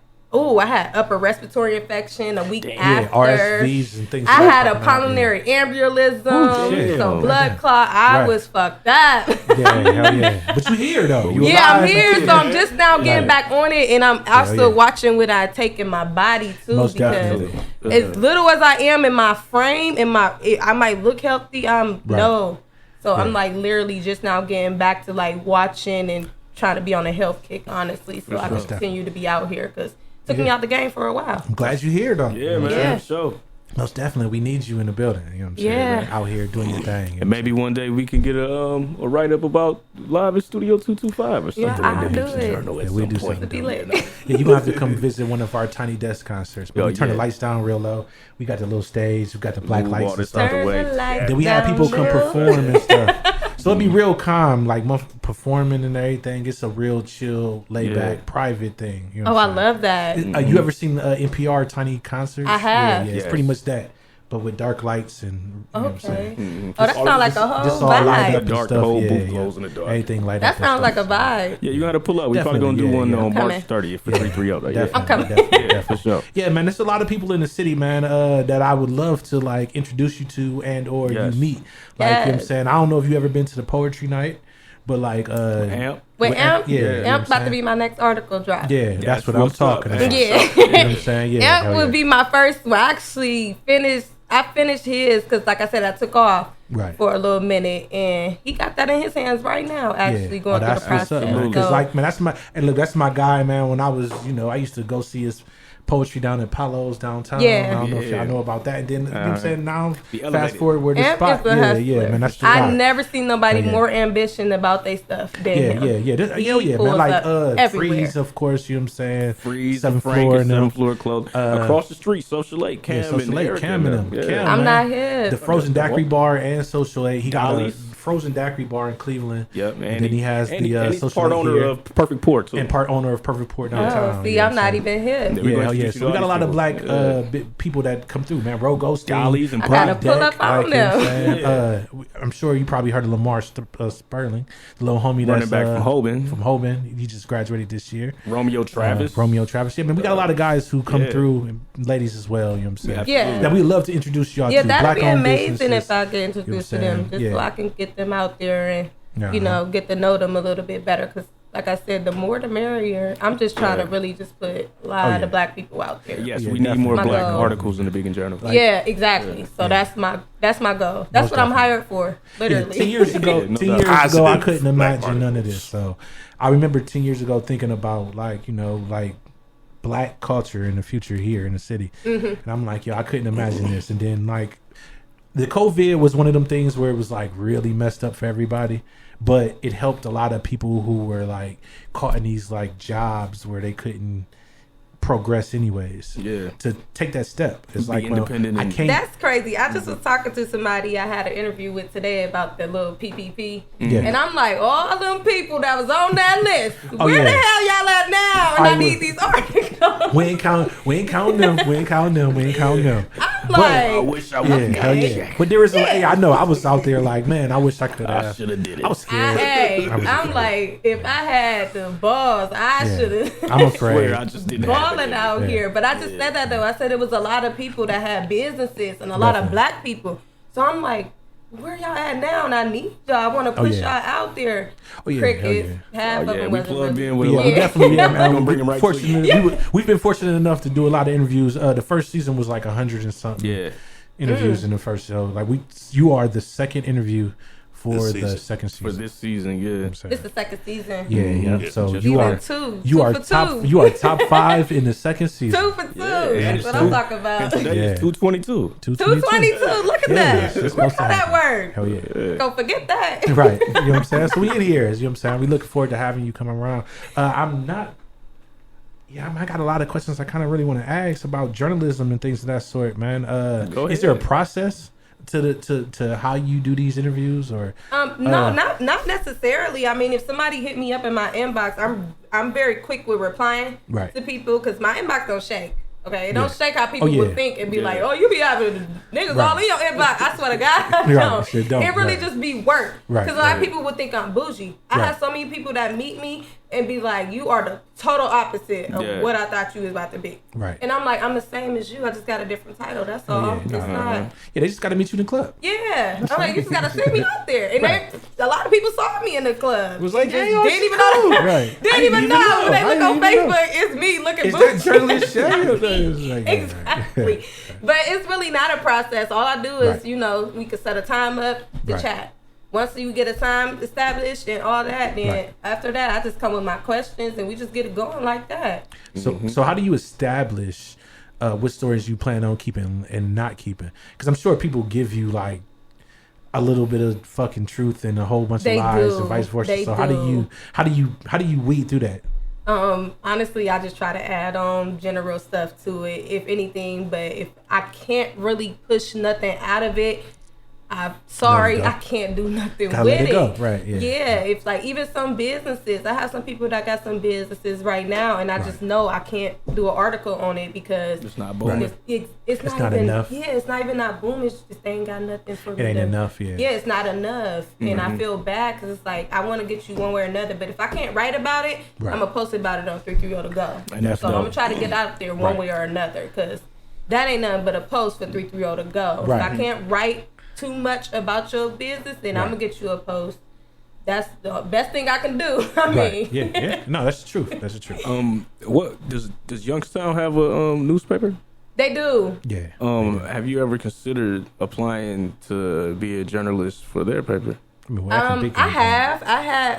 upper respiratory infection a week after. RSVs and things. I like had that a coming out, pulmonary embolism, Oh, shit. so Oh, blood man. clot. I Right. was fucked up. Yeah, hell yeah. But you here though. You Yeah, I'm alive. here, so I'm just now getting Right. back on it, and I'm also yeah. watching what I take in my body too, Most because definitely. as little as I am in my frame, I might look healthy. Right. No, so I'm Yeah. like literally just now getting back to like watching and trying to be on a health kick, honestly, so I can sure. continue to be out here because took me Yeah. out the game for a while. I'm glad you're here though. Yeah, man. Yeah. Sure. Most definitely, we need you in the building. You know what I'm saying? Yeah. Like, out here doing your thing. And maybe one day we can get a write up about live in Studio 225 or something Yeah, like I'll that. do Just it. journal at Yeah, we some do point. To be lit. Yeah, you're gonna have to come visit one of our Tiny Desk concerts. But Oh, we turn the yeah. lights down real low. We got the little stage. We got the black Move lights all and this stuff. out the way. Turn the lights Then we have down people come low. perform and stuff. So it'd be real calm, like performing and everything. It's a real chill, laid Yeah. back, private thing. You know Oh, what I I'm saying? love that. You ever seen NPR Tiny Concerts? I have. Yeah, it's Yes. pretty much that, but with dark lights and you know what I'm saying. Okay. Oh, that sounds like a whole Just all light vibe. up and Dark, the stuff. whole yeah, booth yeah. glows in the dark. Everything light That up. and sounds like a stuff. vibe. Yeah, you got to pull up. We probably Definitely, gonna do yeah, one yeah. on Coming. March 30th for 330. Yeah. Definitely, I'm coming. definitely, Yeah, for sure. Yeah, man, there's a lot of people in the city, man, that I would love to like introduce you to and or Yes. you meet. Like you know what I'm Yes. saying, I don't know if you ever been to the poetry night, but like Amp. With With Amp, Amp, yeah, you know what I'm Amp about to saying? be my next article drop. yeah, that's That's what I'm what's up, talking man. about. Yeah. You know what I'm saying? Yeah, Amp hell would yeah. be my first. Well, I actually I finished his because, like I said, I took off Right. for a little minute, and he got that in his hands right now. Actually, going through the process. man. Because So, like, man, that's my guy, man. When I was, I used to go see his poetry down at Palos downtown. Yeah. I don't know if y'all Yeah. know about that. And then, you know what I'm saying? Now, Be fast elevated. forward where the Amp spot. is a Yeah, hustler. yeah, man. That's the I guy. never seen nobody Oh, yeah. more ambition about their stuff than him. Yeah. Hell yeah, man. pulls Like up everywhere. Freeze, of course. You know what I'm saying? Freeze, Seventh Frank, floor and and them. seventh floor club. Across the street, Social Lake, Cam, Social and Lake, Eric Cam and them. them. Yeah. Cam, I'm man. not here. The Frozen Daiquiri Bar and Social Lake. He got a Dolly's. Frozen Daiquiri Bar in Cleveland. Yep, And then he has and the he's Social part Lake owner here. of Perfect Port too. And part owner of Perfect Port downtown. Oh, see, you know I'm what not saying? even here. Yeah. We're Yeah, gonna hell yeah. introduce you So we to got a all lot of these black people. people that come through, man. Rogosteen, Dolly's and I gotta Black pull Deck, up on like, you know what I'm them. saying? I'm sure you probably heard of Lamar Sperling, the little homie Running that's back from Hoban. From Hoban, he just graduated this year. Romeo Travis. Romeo Travis. Yeah, man, we got a lot of guys who come Yeah. through, and ladies as well. You know what I'm saying? Yeah. That we love to introduce y'all Yeah, to. that'd be Black-owned amazing businesses. if I get introduced to You know what I'm them, just saying? so Yeah. I can get them out there and you Uh-huh. know get to know them a little bit better. Because, like I said, the more the merrier. I'm just trying to really just put a lot yeah. of black people out there. Yes, Yeah, we need more definitely. black My goal. articles in the Beacon Journal. Yeah, exactly. So that's my goal. That's Most what I'm definitely. hired for, Yeah, literally. 10 years ago, Yeah, no 10 doubt. years ago, I Positive couldn't black imagine none of this. So I remember 10 years ago thinking about like, like black culture in the future here in the city. And I'm like, yo, I couldn't imagine this. And then like the COVID was one of them things where it was like really messed up for everybody, but it helped a lot of people who were like caught in these like jobs where they couldn't progress anyways. Yeah. To take that step. It's Be like, independent well, I and- can't. That's crazy. I just was talking to somebody I had an interview with today about the little PPP. Yeah. And I'm like, all them people that was on that list, Oh, where the yeah. hell y'all at now? And I need these articles. We ain't counting them. I'm But- like, I wish I was. Yeah, hell yeah. But there was, I know, I was out there like, man, I wish I could I have. should have did it. I was scared. I'm like, if I had the balls, I Yeah. should have. I'm afraid. Swear, I just didn't have balling it. out Yeah. here. But I just said that though. I said it was a lot of people that had businesses and a lot of Definitely. black people. So I'm like, where y'all at now? And I need y'all. I want to push yeah. y'all out there. Oh, yeah, hell Crickets. yeah. Half Oh, of yeah, them we wasn't plugged really- in with Yeah, a lot we of definitely. Yeah, man. Gonna bring 'em right to you. We've been fortunate enough to do a lot of interviews. The first season was like 100 and something Yeah. interviews in the first show. Like you are the second interview for This the season. second season. For this season, yeah. I'm saying. This is the second season. Yeah, yeah. Yeah. So Just you Season are two. you Two are for top two. you are top 5 in the second season. 2 for 2. and That's what it's I'm two- talking about. And today Yeah. is 222. 222. Look at Yeah, that. it's Look supposed to how that happen. worked. Hell yeah. Don't forget that. Right. You know what I'm saying? So we in here. You know what I'm saying? We looking forward to having you come around. I'm not. Yeah, I got a lot of questions I kind of really want to ask about journalism and things of that sort, man. Go Is there a ahead. process to how you do these interviews, or No, not necessarily. I mean, if somebody hit me up in my inbox, I'm very quick with replying Right. to people because my inbox don't shake. Okay, it don't Yeah. shake how people yeah. would think and be Yeah. like, "Oh, you be having niggas Right. all in your inbox." I swear to God, Right, no. shit don't, It really right. just be work. Right, Because a lot of right. people would think I'm bougie. I Right. have so many people that meet me and be like, "You are the total opposite of Yeah. what I thought you was about to be." Right. And I'm like, "I'm the same as you. I just got a different title. That's all. yeah, It's nah, not." Yeah, they just got to meet you in the club. Yeah, I'm like, you just gotta send me out there, and Right. a lot of people saw me in the club. It was like, Just hey, yo, didn't she even cool. know. Right. I Didn't even know. When they I look on didn't even know. Facebook, it's me looking. Is that bougie. journalist Shay? It's like, yeah, Exactly. But it's really not a process. All I do is, Right. we could set a time up to Right. chat. Once you get a time established and all that, then Right. after that, I just come with my questions and we just get it going like that. So how do you establish what stories you plan on keeping and not keeping? Because I'm sure people give you like a little bit of fucking truth and a whole bunch They of lies do. and vice versa. They So how do you weed through that? Honestly, I just try to add on general stuff to it, if anything. But if I can't really push nothing out of it, I'm sorry, Let it go. I can't do nothing Gotta with let it it. go. Right, yeah. Yeah. It's like even some businesses. I have some people that got some businesses right now, and I just know I can't do an article on it because It's not booming. it's not even enough. Yeah, it's not even not boom. It's just they ain't got nothing for me. It ain't to- enough, yeah. Yeah, it's not enough, and I feel bad because it's like I want to get you one way or another, but if I can't write about it, Right. I'm gonna post about it on 330 to go. And that's So I'm dope. gonna try to get out there one Right. way or another because that ain't nothing but a post for 330 to go. Right. If I can't write too much about your business, then I'm Right. gonna get you a post. That's the best thing I can do. I mean, Right. Yeah. No, that's the truth. That's the truth. What does Youngstown have a newspaper? they do. Yeah. Have you ever considered applying to be a journalist for their paper? I mean, well, that can be I have. I had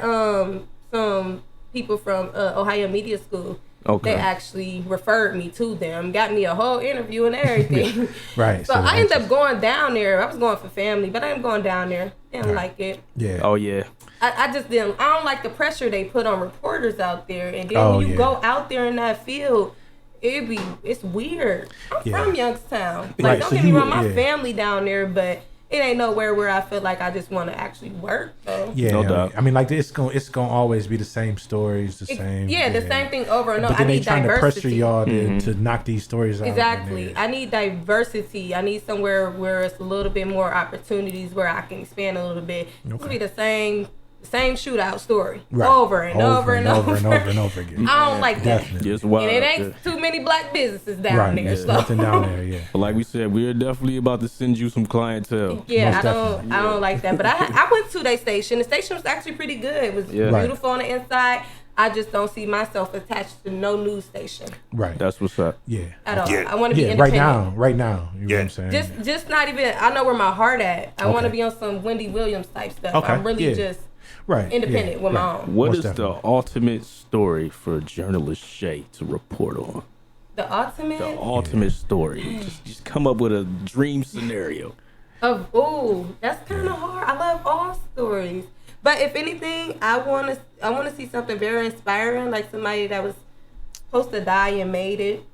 some people from Ohio Media School. Okay. They actually referred me to them, got me a whole interview and everything. Right. So I ended up going down there. I was going for family, but I ended up going down there. Didn't like it. Yeah. Oh yeah. I just didn't. I don't like the pressure they put on reporters out there. And then Oh, when you yeah. go out there in that field, it's weird. I'm Yeah. from Youngstown. Like, Right, don't so get me you- wrong, my yeah. family down there, but it ain't nowhere where I feel like I just want to actually work. So. Yeah, No doubt. I mean, like it's gonna always be the same stories, the same. The same thing over and over. But then I they need trying diversity. to pressure y'all to knock these stories out. Exactly. And I need diversity. I need somewhere where it's a little bit more opportunities where I can expand a little bit. It's be the same shootout story Right. over and over and over and over again. I don't like that. Definitely. Just wild. And it Yeah. ain't too many black businesses down Right. there. Yeah. So. Nothing down there. Yeah. But like we said, we're definitely about to send you some clientele. Yeah, Most I don't like that. But I went to their station. The station was actually pretty good. It was Yeah. Right. beautiful on the inside. I just don't see myself attached to no news station Right. That's what's up. Yeah. at all. Yeah. I want to be Yeah. Right independent. now. Right now. You know what I'm saying? Just not even. I know where my heart at. I want to Okay. be on some Wendy Williams type stuff. Okay, I'm really yeah. just right. independent yeah. with my right. own. What Most is definitely. the ultimate story for journalist Shay to report on? The ultimate story. Just come up with a dream scenario. That's kind of hard. I love all stories, but if anything, I want to see something very inspiring, like somebody that was supposed to die and made it,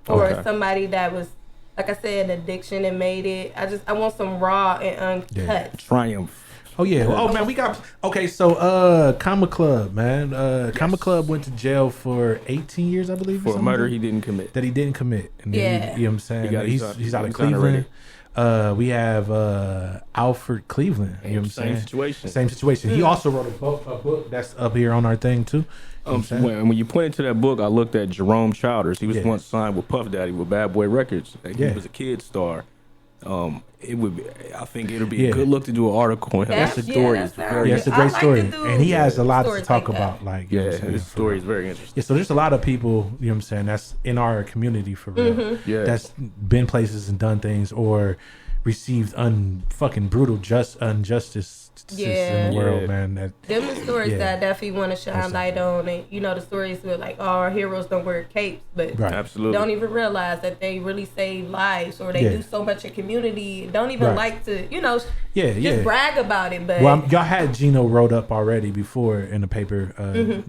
or somebody that was, like I said, an addiction and made it. I want some raw and uncut triumph. Oh yeah. Oh man, we got so Comma Club, man. Comma Club went to jail for 18 years, I believe, for a murder he didn't commit. That he didn't commit. And then you know what I'm saying? He's out of Cleveland. We have Alfred Cleveland. You know what I'm saying? Same situation. He also wrote a book that's up here on our thing too. When you pointed to that book, I looked at Jerome Childers. He was once signed with Puff Daddy with Bad Boy Records. He was a kid star. I think it'll be a good look to do an article. That's a story. It's a great story, and he has a lot to talk about. Like, his story is very interesting. Yeah, so there's a lot of people, you know what I'm saying, that's in our community for real. That's been places and done things or received fucking brutal injustice in the world, man. Them the stories that I definitely want to shine light on, and the stories where like, our heroes don't wear capes, but absolutely don't even realize that they really save lives, or they do so much in community. Don't even like to, just brag about it. But y'all had Gino wrote up already before in the paper.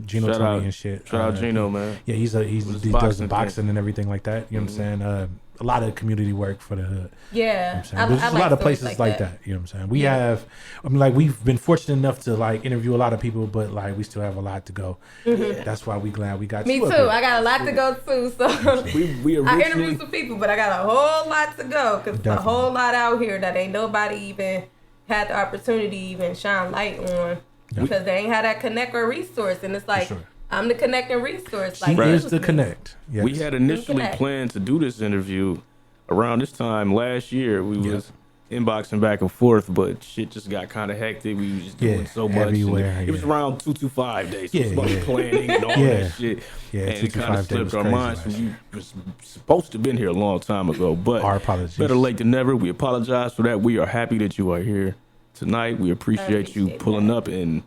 Gino told me and shit. Shout out Gino, man. Yeah, he does the boxing and everything like that. You know what I'm saying? A lot of community work for the hood. Yeah, you know there's a lot of places like that. You know what I'm saying? We've been fortunate enough to interview a lot of people, but we still have a lot to go. That's why we glad we got me you too. up here. I got a lot to go too. So I interviewed some people, but I got a whole lot to go because a whole lot out here that ain't nobody even had the opportunity to even shine light on because they ain't had that connect or resource, and it's like. I'm the connecting resource. She is the connect. Yes. We had initially planned to do this interview around this time last year. We was inboxing back and forth, but shit just got kind of hectic. We was just doing so much. Everywhere, it was around 225 days. So it was about planning and all that shit. Yeah, and it kind of slipped our minds. You was supposed to have been here a long time ago, but our apologies. Better late than never. We apologize for that. We are happy that you are here tonight. We appreciate you pulling up and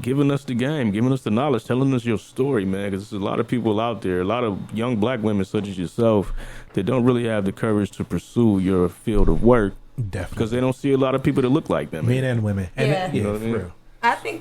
giving us the game, giving us the knowledge, telling us your story, man, because there's a lot of people out there, a lot of young black women such as yourself that don't really have the courage to pursue your field of work. Definitely. Because they don't see a lot of people that look like them. Men and women. And you know what I mean? I think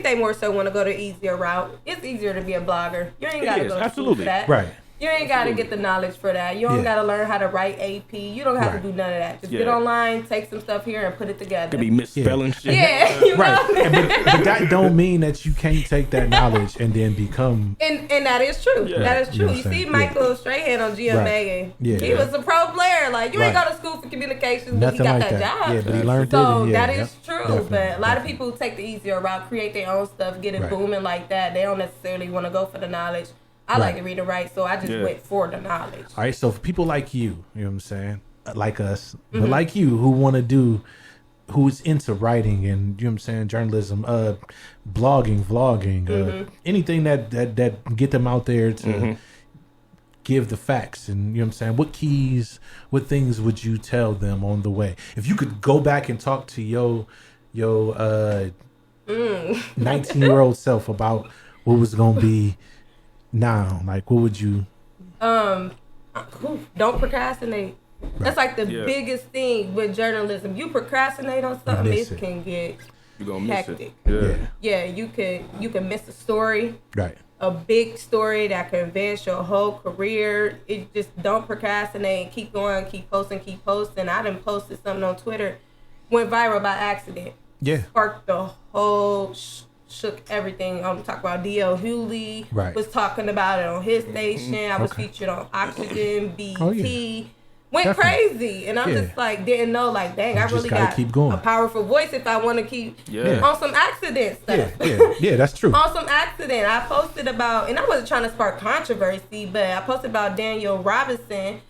they more so want to go the easier route. It's easier to be a blogger. You ain't got to go to school for that. Right. You ain't got to get the knowledge for that. You don't got to learn how to write AP. You don't have to do none of that. Just get online, take some stuff here, and put it together. Could be misspelling shit. Yeah, but that don't mean that you can't take that knowledge and then become. And that is true. Yeah. That is true. You see Michael Strahan on GMA, and he was a pro player. Like you ain't go to school for communications, but he got that job. Yeah, but he learned so that is true. But a lot of people take the easier route, create their own stuff, get it booming like that. They don't necessarily want to go for the knowledge. I like to read and write, so I just went for the knowledge. All right, so for people like you know what I'm saying, like us, but like you who want to do, who's into writing and, you know what I'm saying, journalism, blogging, vlogging, anything that get them out there to give the facts and, you know what I'm saying, what things would you tell them on the way? If you could go back and talk to your 19-year-old self about what was going to be now, like what would you don't procrastinate. That's like the biggest thing with journalism. You procrastinate on something, it can get hectic. You can miss a story, a big story that can advance your whole career. It just don't procrastinate, keep going, keep posting. I done posted something on Twitter, went viral by accident, sparked the whole shook everything. Talk about D.L. Hewley was talking about it on his station. I was featured on Oxygen, BT. Went crazy, and I'm just like didn't know, like, dang, I really got a powerful voice if I want to keep on some accident stuff. Yeah, that's true. On some accident, I posted about, and I wasn't trying to spark controversy, but I posted about Daniel Robinson,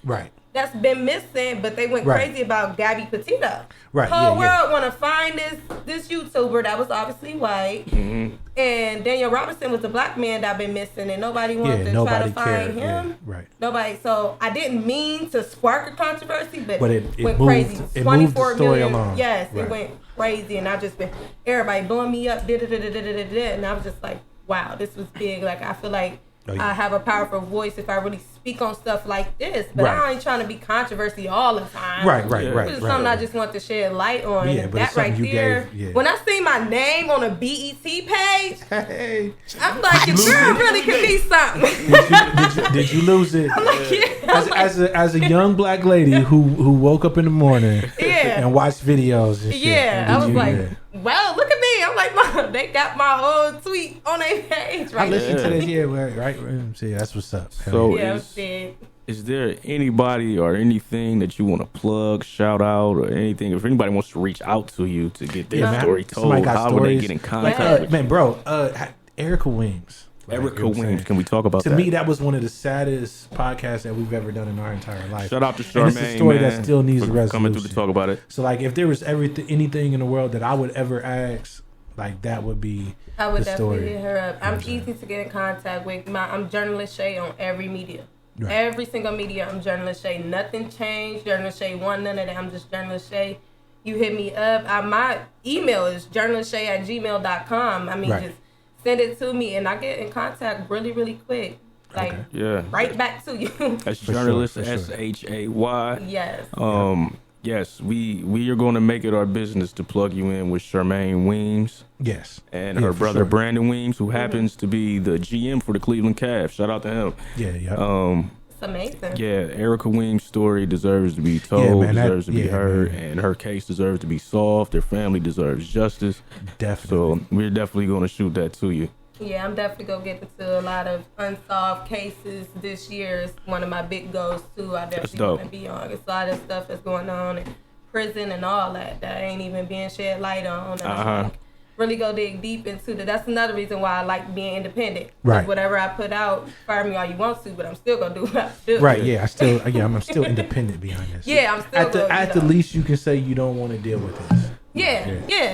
that's been missing, but they went crazy about Gabby Petito. Whole world want to find this YouTuber that was obviously white, and Daniel Robinson was a black man that been missing, and nobody wanted to try to find him. Nobody. So I didn't mean to spark a controversy, but it went crazy. It 24 million. Along. Yes, it went crazy, and I've just been everybody blowing me up, and I was just like, wow, this was big. Like I feel like I have a powerful voice if I really speak on stuff like this. But I ain't trying to be controversy all the time. Right. It's something I just want to shed light on. Yeah, and but that it's something right you there, gave. when I see my name on a BET page, Hey. I'm like, your girl really could be something. Did you lose it? I'm like, yeah. As a young black lady who woke up in the morning and watched videos and shit. Yeah, I was like, well, look at me. I'm like, Mom, they got my old tweet on their page right I listened to now. this, right? See, that's what's up. So Yeah, is there anybody or anything that you want to plug, shout out, or anything? If anybody wants to reach out to you to get their man. story Somebody told, got how would they stories. get in contact? with you? Man, bro, Erica Wings. Erica You know what I'm Wings, saying? can we talk about To that? me, that was one of the saddest podcasts that we've ever done in our entire life. Shout out to And Charmaine, it's a story man, that still needs for resolution. coming through to talk about it. So, like, if there was anything in the world that I would ever ask, like, that would be I would the definitely story. hit her up. I'm You know what I'm easy to get in contact with. I'm journalist Shay on every media. Right. Every single media, I'm journalist Shay. Nothing changed. Journalist Shay one, none of that. I'm just journalist Shay. You hit me up. My email is journalistshay@gmail.com. I mean, Right. just send it to me, and I get in contact really, really quick. Like, Yeah. right back to you. That's For journalist, sure, for sure. SHAY. Yes. Yes, we are going to make it our business to plug you in with Charmaine Weems Yes. and Yeah, her for brother sure. Brandon Weems, who happens to be the GM for the Cleveland Cavs. Shout out to him. Yeah. It's amazing. Yeah, Erica Weems' story deserves to be told, Yeah, man, deserves to be heard, man. and her case deserves to be solved. Their family deserves justice. Definitely. So we're definitely going to shoot that to you. Yeah, I'm definitely gonna get into a lot of unsolved cases this year. It's one of my big goals too. I definitely dope. want to be on. It's a lot of stuff that's going on in prison and all that ain't even being shed light on. And I'm like, really go dig deep into that. That's another reason why I like being independent. 'Cause Right. whatever I put out, fire me all you want to, but I'm still gonna do what I do. Right. Yeah. I'm still independent behind this. Yeah, I'm still At the least, you can say you don't want to deal with this. Yeah,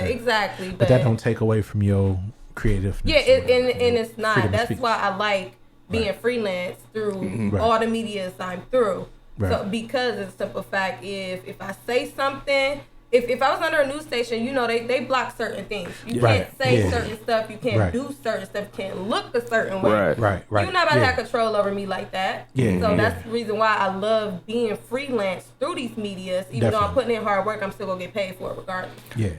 exactly. But that don't take away from your creativeness. Yeah, and it's not. Freedom of That's speech. why I like being Right. freelance through Right. all the medias I'm through. Right. So because it's a simple fact, if I say something, if I was under a news station, they block certain things. You Right. can't say Yeah. certain stuff. You can't Right. do certain stuff. You can't look a certain way. Right. Right. You're not about to Yeah. have control over me like that. Yeah, So yeah. that's the reason why I love being freelance through these medias. Even though I'm Definitely. putting in hard work, I'm still gonna get paid for it regardless. Yeah.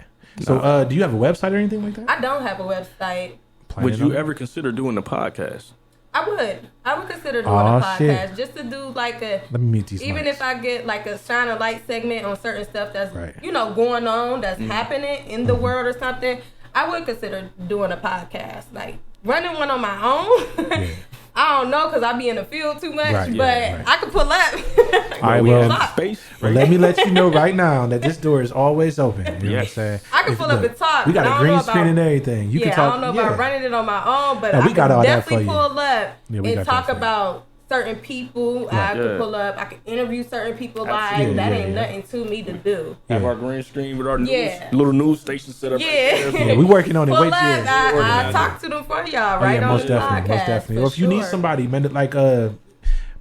So, do you have a website or anything like that? I don't have a website. Would you ever consider doing a podcast? I would consider doing Aw, a podcast shit. just to do like a. Let me meet these. Even mics. if I get like a shine a light segment on certain stuff that's Right. going on, that's happening in the world or something, I would consider doing a podcast. Like running one on my own. I don't know because I be in the field too much, Right, but yeah, right. I could pull up. All right, We well, have space. Well, let me let you know right now that this door is always open. You know what I'm Yes. saying? I can If- pull up look, and talk. We got but I a don't green know screen about- and everything. You can talk. I don't know about running it on my own, but No, I we got can all that definitely for you. pull up Yeah, we and got talk that for you. about certain people. I Yeah. could pull up. I could interview certain people live. Absolutely. That Yeah, ain't yeah. nothing to me to do. Have Yeah. our green screen with our Yeah. little news station set up. Yeah. Right there. Yeah, we working on it. Pull Wait, up. yeah. I talk to them for y'all Oh, right yeah, on most the definitely, podcast. most definitely. for Or if you need sure. somebody, man, like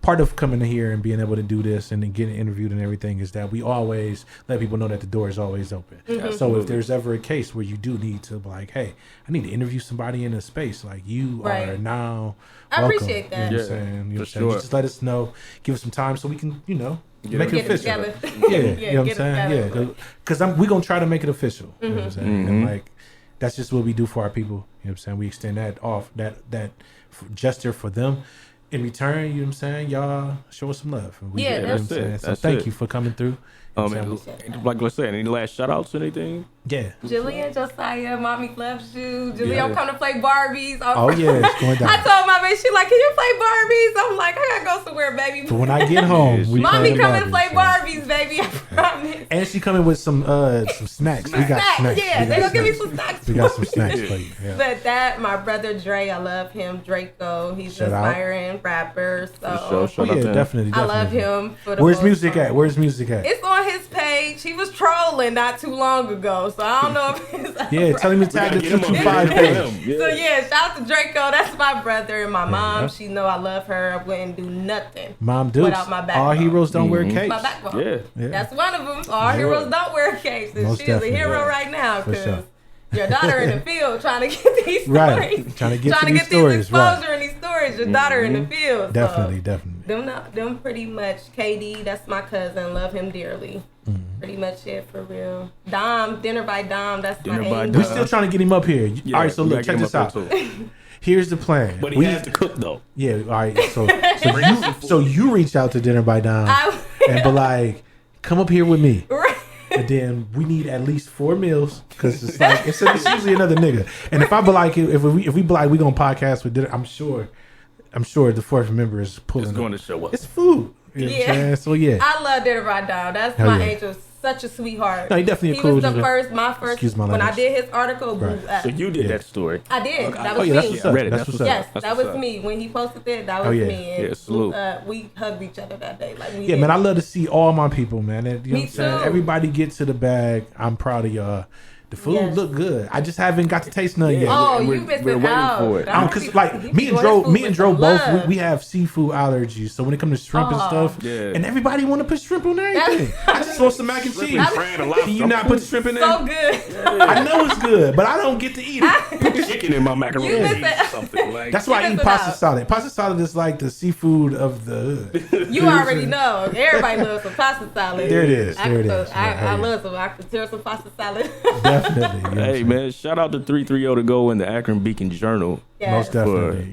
part of coming in here and being able to do this and then getting interviewed and everything is that we always let people know that the door is always open. Mm-hmm. So if there's ever a case where you do need to be like, hey, I need to interview somebody in a space, like you Right. are now I welcome. appreciate that. You know what I'm Yeah, saying? You know for what I'm saying? sure. Just let us know, give us some time so we can, make it Get it official. together. Yeah, you know what I'm get it saying? together. Yeah, because we're going to try to make it official. You know what I'm saying? Mm-hmm. And like, that's just what we do for our people. You know what I'm saying? We extend that off, that gesture for them. In return, you know what I'm saying? Y'all show us some love. And we, Yeah, you know what I'm that's it. saying? So That's thank it. you for coming through. You know what I'm saying? And like let's say, any last shout outs or anything? Yeah. Jillian, Josiah, Mommy loves you. Jillian, Yeah. I'm coming to play Barbies. Oh, yeah, it's going down. I told my baby, she like, can you play Barbies? I'm like, I gotta go somewhere, baby. So when I get home, we Mommy playing coming to play Barbies, Barbies, baby. I promise. And she coming with some snacks. We got Snacks, snacks. yeah, We they got gonna give me snacks. some snacks. We got some snacks for you. Yeah. But that, my brother Dre, I love him. Draco, he's Shout an out. inspiring rapper. So Oh, Shout out yeah, to him. definitely. I love definitely. him. For the Where's most music part. at? Where's music at? It's on his page. He was trolling not too long ago, so I don't know if it's Yeah, tell him to tag the Get him on 225 here. page. So yeah, shout out to Draco. That's my brother and my mom. yeah. She know I love her. I wouldn't do nothing Mom Dukes. without my All backbone. heroes don't wear capes. my backbone. Yeah. Yeah. That's one of them. All Sure. heroes don't wear capes. And Most she's a definitely. hero Yeah. right now For because sure. Your daughter in the field trying to get these stories. Right. Trying to get to these stories. These exposure and these stories. Your daughter in the field. Definitely, so, definitely. Them pretty much. KD, that's my cousin. Love him dearly. Pretty much it for real. Dom, Dinner by Dom. That's my angel. We're still trying to get him up here. Yeah, all right, so look, check this out. Here's the plan. But he has to cook though. Yeah, all right. So you reach out to Dinner by Dom and be like, come up here with me. Right. And then we need at least 4 meals because it's like it's usually another nigga. And if I be like, if we be like, we gonna podcast with Dinner, I'm sure the 4th member is pulling. It's going to show up. It's food. You know what I'm saying? So yeah, I love Dinner by Dom. That's Hell my yeah. angel. Such a sweetheart. No, he definitely he cool was the dude. first, my first. Excuse my when I language. did his article, Right. So you did that story. I did. That Oh was yeah, that's me. what's up. Read it. That's what's up. Yes, That's that what's was up. me. When he posted it, that was Oh, yeah. me. And Yeah, salute. we hugged each other that day. Like we Yeah, did. man, I love to see all my people, man. And, you know Me what I'm saying? too. Everybody get to the bag. I'm proud of y'all. The food Yes. look good. I just haven't got to taste none yet. Oh, We're- you missing we're waiting out. for it. Because like me and Dro both we have seafood allergies. So when it comes to shrimp and stuff, Yeah. and everybody want to put shrimp on everything. I just want some mac and cheese. Can you not put shrimp in there? so good. I know it's good, but I don't get to eat it. Put chicken in my macaroni You or missing- something like. That's why I You eat missing pasta out. salad. Pasta salad is like the seafood of the hood. You already know. Everybody loves some pasta salad. There it is. I There it could- is. I Yeah, love some. I could tear some pasta salad. Definitely. You know what I'm Hey saying? man, shout out to 330 to go in the Akron Beacon Journal Yes. Most for definitely.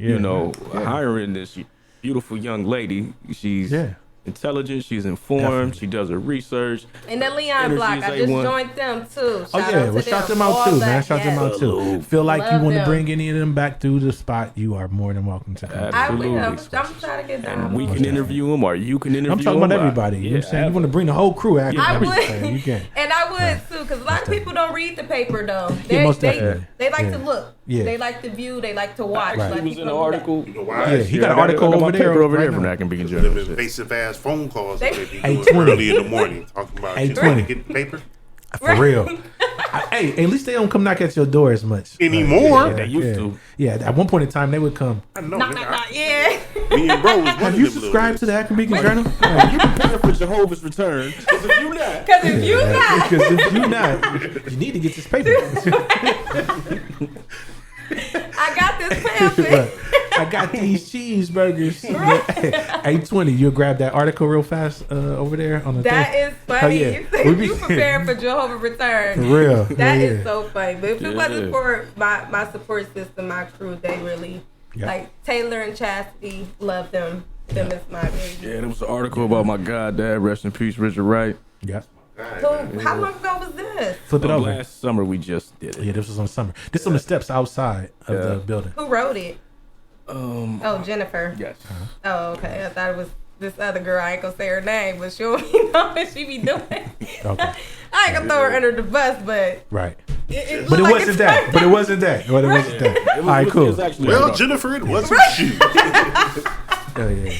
Yeah, hiring this beautiful young lady. She's Yeah. intelligent. She's informed. Definitely. She does her research. And the Leon Energy's block, I just A1. joined them too. Oh Shout yeah, out well to shout them out All too, that, man. Shout them yes. out too. Feel like you Love want to them. bring any of them back through the spot, you are more than welcome to come. I will. Absolutely. I'm trying to get down. And we on can it. interview them, or you can interview I'm talking them. about everybody. You know what I'm saying? You want to bring the whole crew out. I You would, can. and I would too, because a lot of people don't read the paper though. Yeah, most They definitely. like Yeah. to look. Yeah. They like to view. They like to watch. Right. Like He was in people the article. You know why? Yeah, he got an article I got my over there paper over right there from now. Akron Beacon Them Journal. invasive ass phone calls that they be Hey, doing 20. early in the morning talking about you 8:20. trying to get the paper For real. Hey, at least they don't come knock at your door as much anymore. Yeah, they used to. Yeah, at one point in time they would come. I know. Knock, knock, knock. Yeah. Me and bro was one Have of you them subscribed to the little Akron Beacon Journal? You prepare for Jehovah's return. Because if you not, Because if you not, Because if you not, you need to get this paper. I got this pamphlet. Look, I got these cheeseburgers. 8:20. You'll grab that article real fast over there on the That thing. is funny. Oh, yeah. You said We be- you preparing for Jehovah Return. For real. That Yeah, is yeah. so funny. But if it Yeah. wasn't for my support system, my crew, they really Yeah. like Taylor and Chastity. Love them. Them is my baby. yeah, there was an article about my goddad. Rest in peace, Richard Wright. Yeah. Who, how long ago was this? Flip it over. Last summer we just did it. Yeah, this was on summer. This on the steps outside of Yeah. the building. Who wrote it? Oh, Jennifer. Yes. Oh, okay. I thought it was this other girl. I ain't gonna say her name, but she'll be know what she be doing. Okay. I ain't gonna throw her under the bus, but Right. it But it looked like wasn't it's that. turned But it out. wasn't that. But it wasn't that. All right, It cool. was actually Well, Jennifer, it wasn't you. Oh, yeah.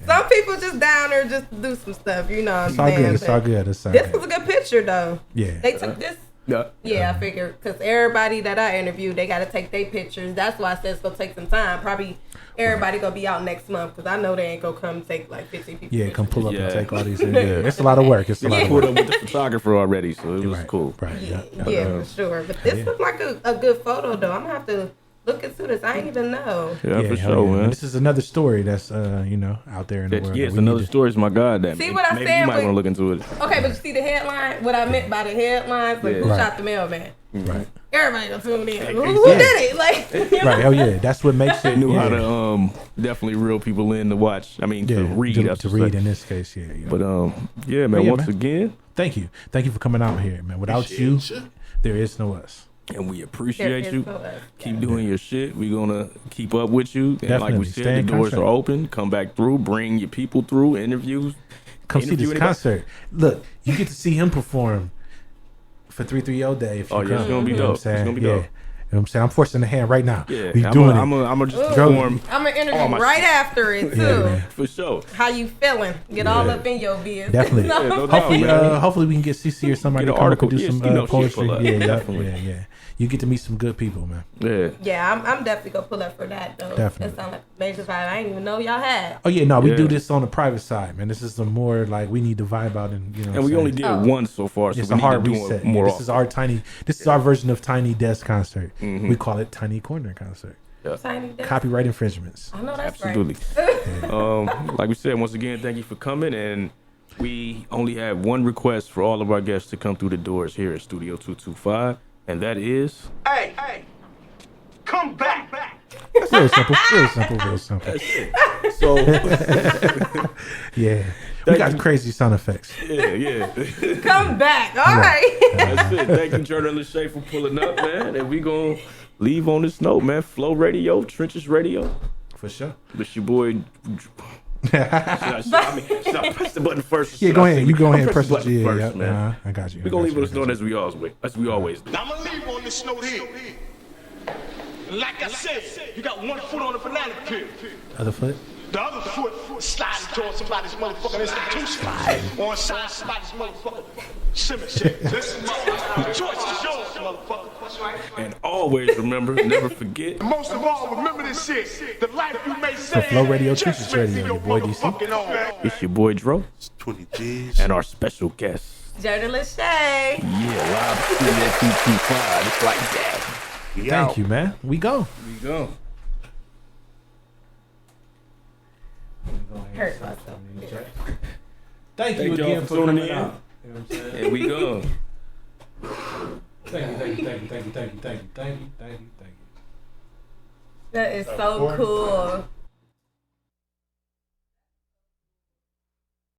Some people just down there just to do some stuff, you know what I'm It's all saying? good. It's But all good. It's all This was good. a good picture, though. Yeah. They took this. Yeah. Yeah, I figured because everybody that I interviewed, they got to take their pictures. That's why I said it's gonna take some time. Probably everybody gonna be out next month because I know they ain't gonna come take like 50 people. Yeah, come pull up Yeah. and take all these. Yeah, it's a lot of work. It's a lot I of pulled work. up with the photographer already, so it was Right. cool. Right. Yeah. Yeah, for sure. But this looks like a good photo, though. I'm gonna have to look into this. I ain't even know. Yeah, for hell sure, yeah. man. This is another story that's out there in the world. Yeah, that it's we another need to- story. It's my goddad. See what I'm Maybe saying you might with- want to look into it. Okay, but you see the headline? What I meant by the headlines? Like, Yeah. who Right. shot the mailman? Right. Everybody gonna tune in. Who Yeah. did it? Like, you know? Right. Hell yeah. That's what makes it. Knew yeah. how to definitely reel people in to watch. I mean, Yeah, to read. to that's read say. in this case. Yeah. Yeah. But yeah, man. Yeah, once man. again, Thank you for coming out here, man. Without you, Appreciate ya. there is no us. and we There appreciate is you. no us. Keep doing your shit. We're gonna keep up with you. And like Definitely. we Stay said, in the doors contact. are open. Come back through. Bring your people through. Interviews. Come see Interview this anybody? concert. Look, you get to see him perform for 330 Day. If you Oh, yeah, come. it's gonna be You know what dope. I'm It's saying? gonna be Yeah. dope. You know what I'm saying? I'm forcing the hand right now. Yeah, We doing it. I'm gonna just Ooh. perform I'm gonna interview all my right shit. after it too. Yeah, man. for sure. How you feeling? Get all Yeah. up in your business. Definitely. Yeah, no doubt, Hopefully, man. hopefully we can get CC or somebody Get to an come article. up and do Yeah, some you know, she'll poetry. pull up. Yeah, Definitely. yeah. you get to meet some good people, man. Yeah. Yeah, I'm definitely gonna pull up for that though. Definitely. That sounds like a major vibe. I didn't even know y'all had. Oh yeah, no, we Yeah. do this on the private side, man. This is the more like we need to vibe out and you know. And we only did one so far, so It's we a need hard to do reset. it more This often. is our tiny. This is our version of Tiny Desk concert. We call it Tiny Corner concert. Tiny Desk. Copyright infringements. I know that's Absolutely. right. Like we said, once again, thank you for coming. And we only have one request for all of our guests to come through the doors here at Studio 225, and that is. Hey, come back. It's real simple. Real simple. Real simple. So, Yeah, we got crazy sound effects. yeah. Come back. All right. That's it. Thank you, journalist Shay, for pulling up, man. And we gonna leave on this note, man. Flow Radio, Trenches Radio. For sure. This your boy. Should I press the button first? Yeah, Should go I ahead. say- You go I'll ahead and press the button G. first, Yep, man. I got you. We're gonna leave it as known as we always do. Now I'm gonna leave on this note here. Like I said, you got one foot on the banana peel. Other foot. The other foot sliding towards somebody's motherfucking institution. Or inside somebody's motherfucking cemetery. Listen, the choice is yours, motherfucker. And always remember, never forget. And most of all, remember this shit. The life you may say. Flow Radio, just Trenches makes Radio, in your boy DC. motherfucking own. It's your boy Dro 20 G's. and our special guest. Journalist Shay. Yeah, live Studio 225. It's like that. We Thank out. you, man. We go. We go. Hurt myself. Thank Thank y'all for tuning in. And we go. Thank you. That is so cool.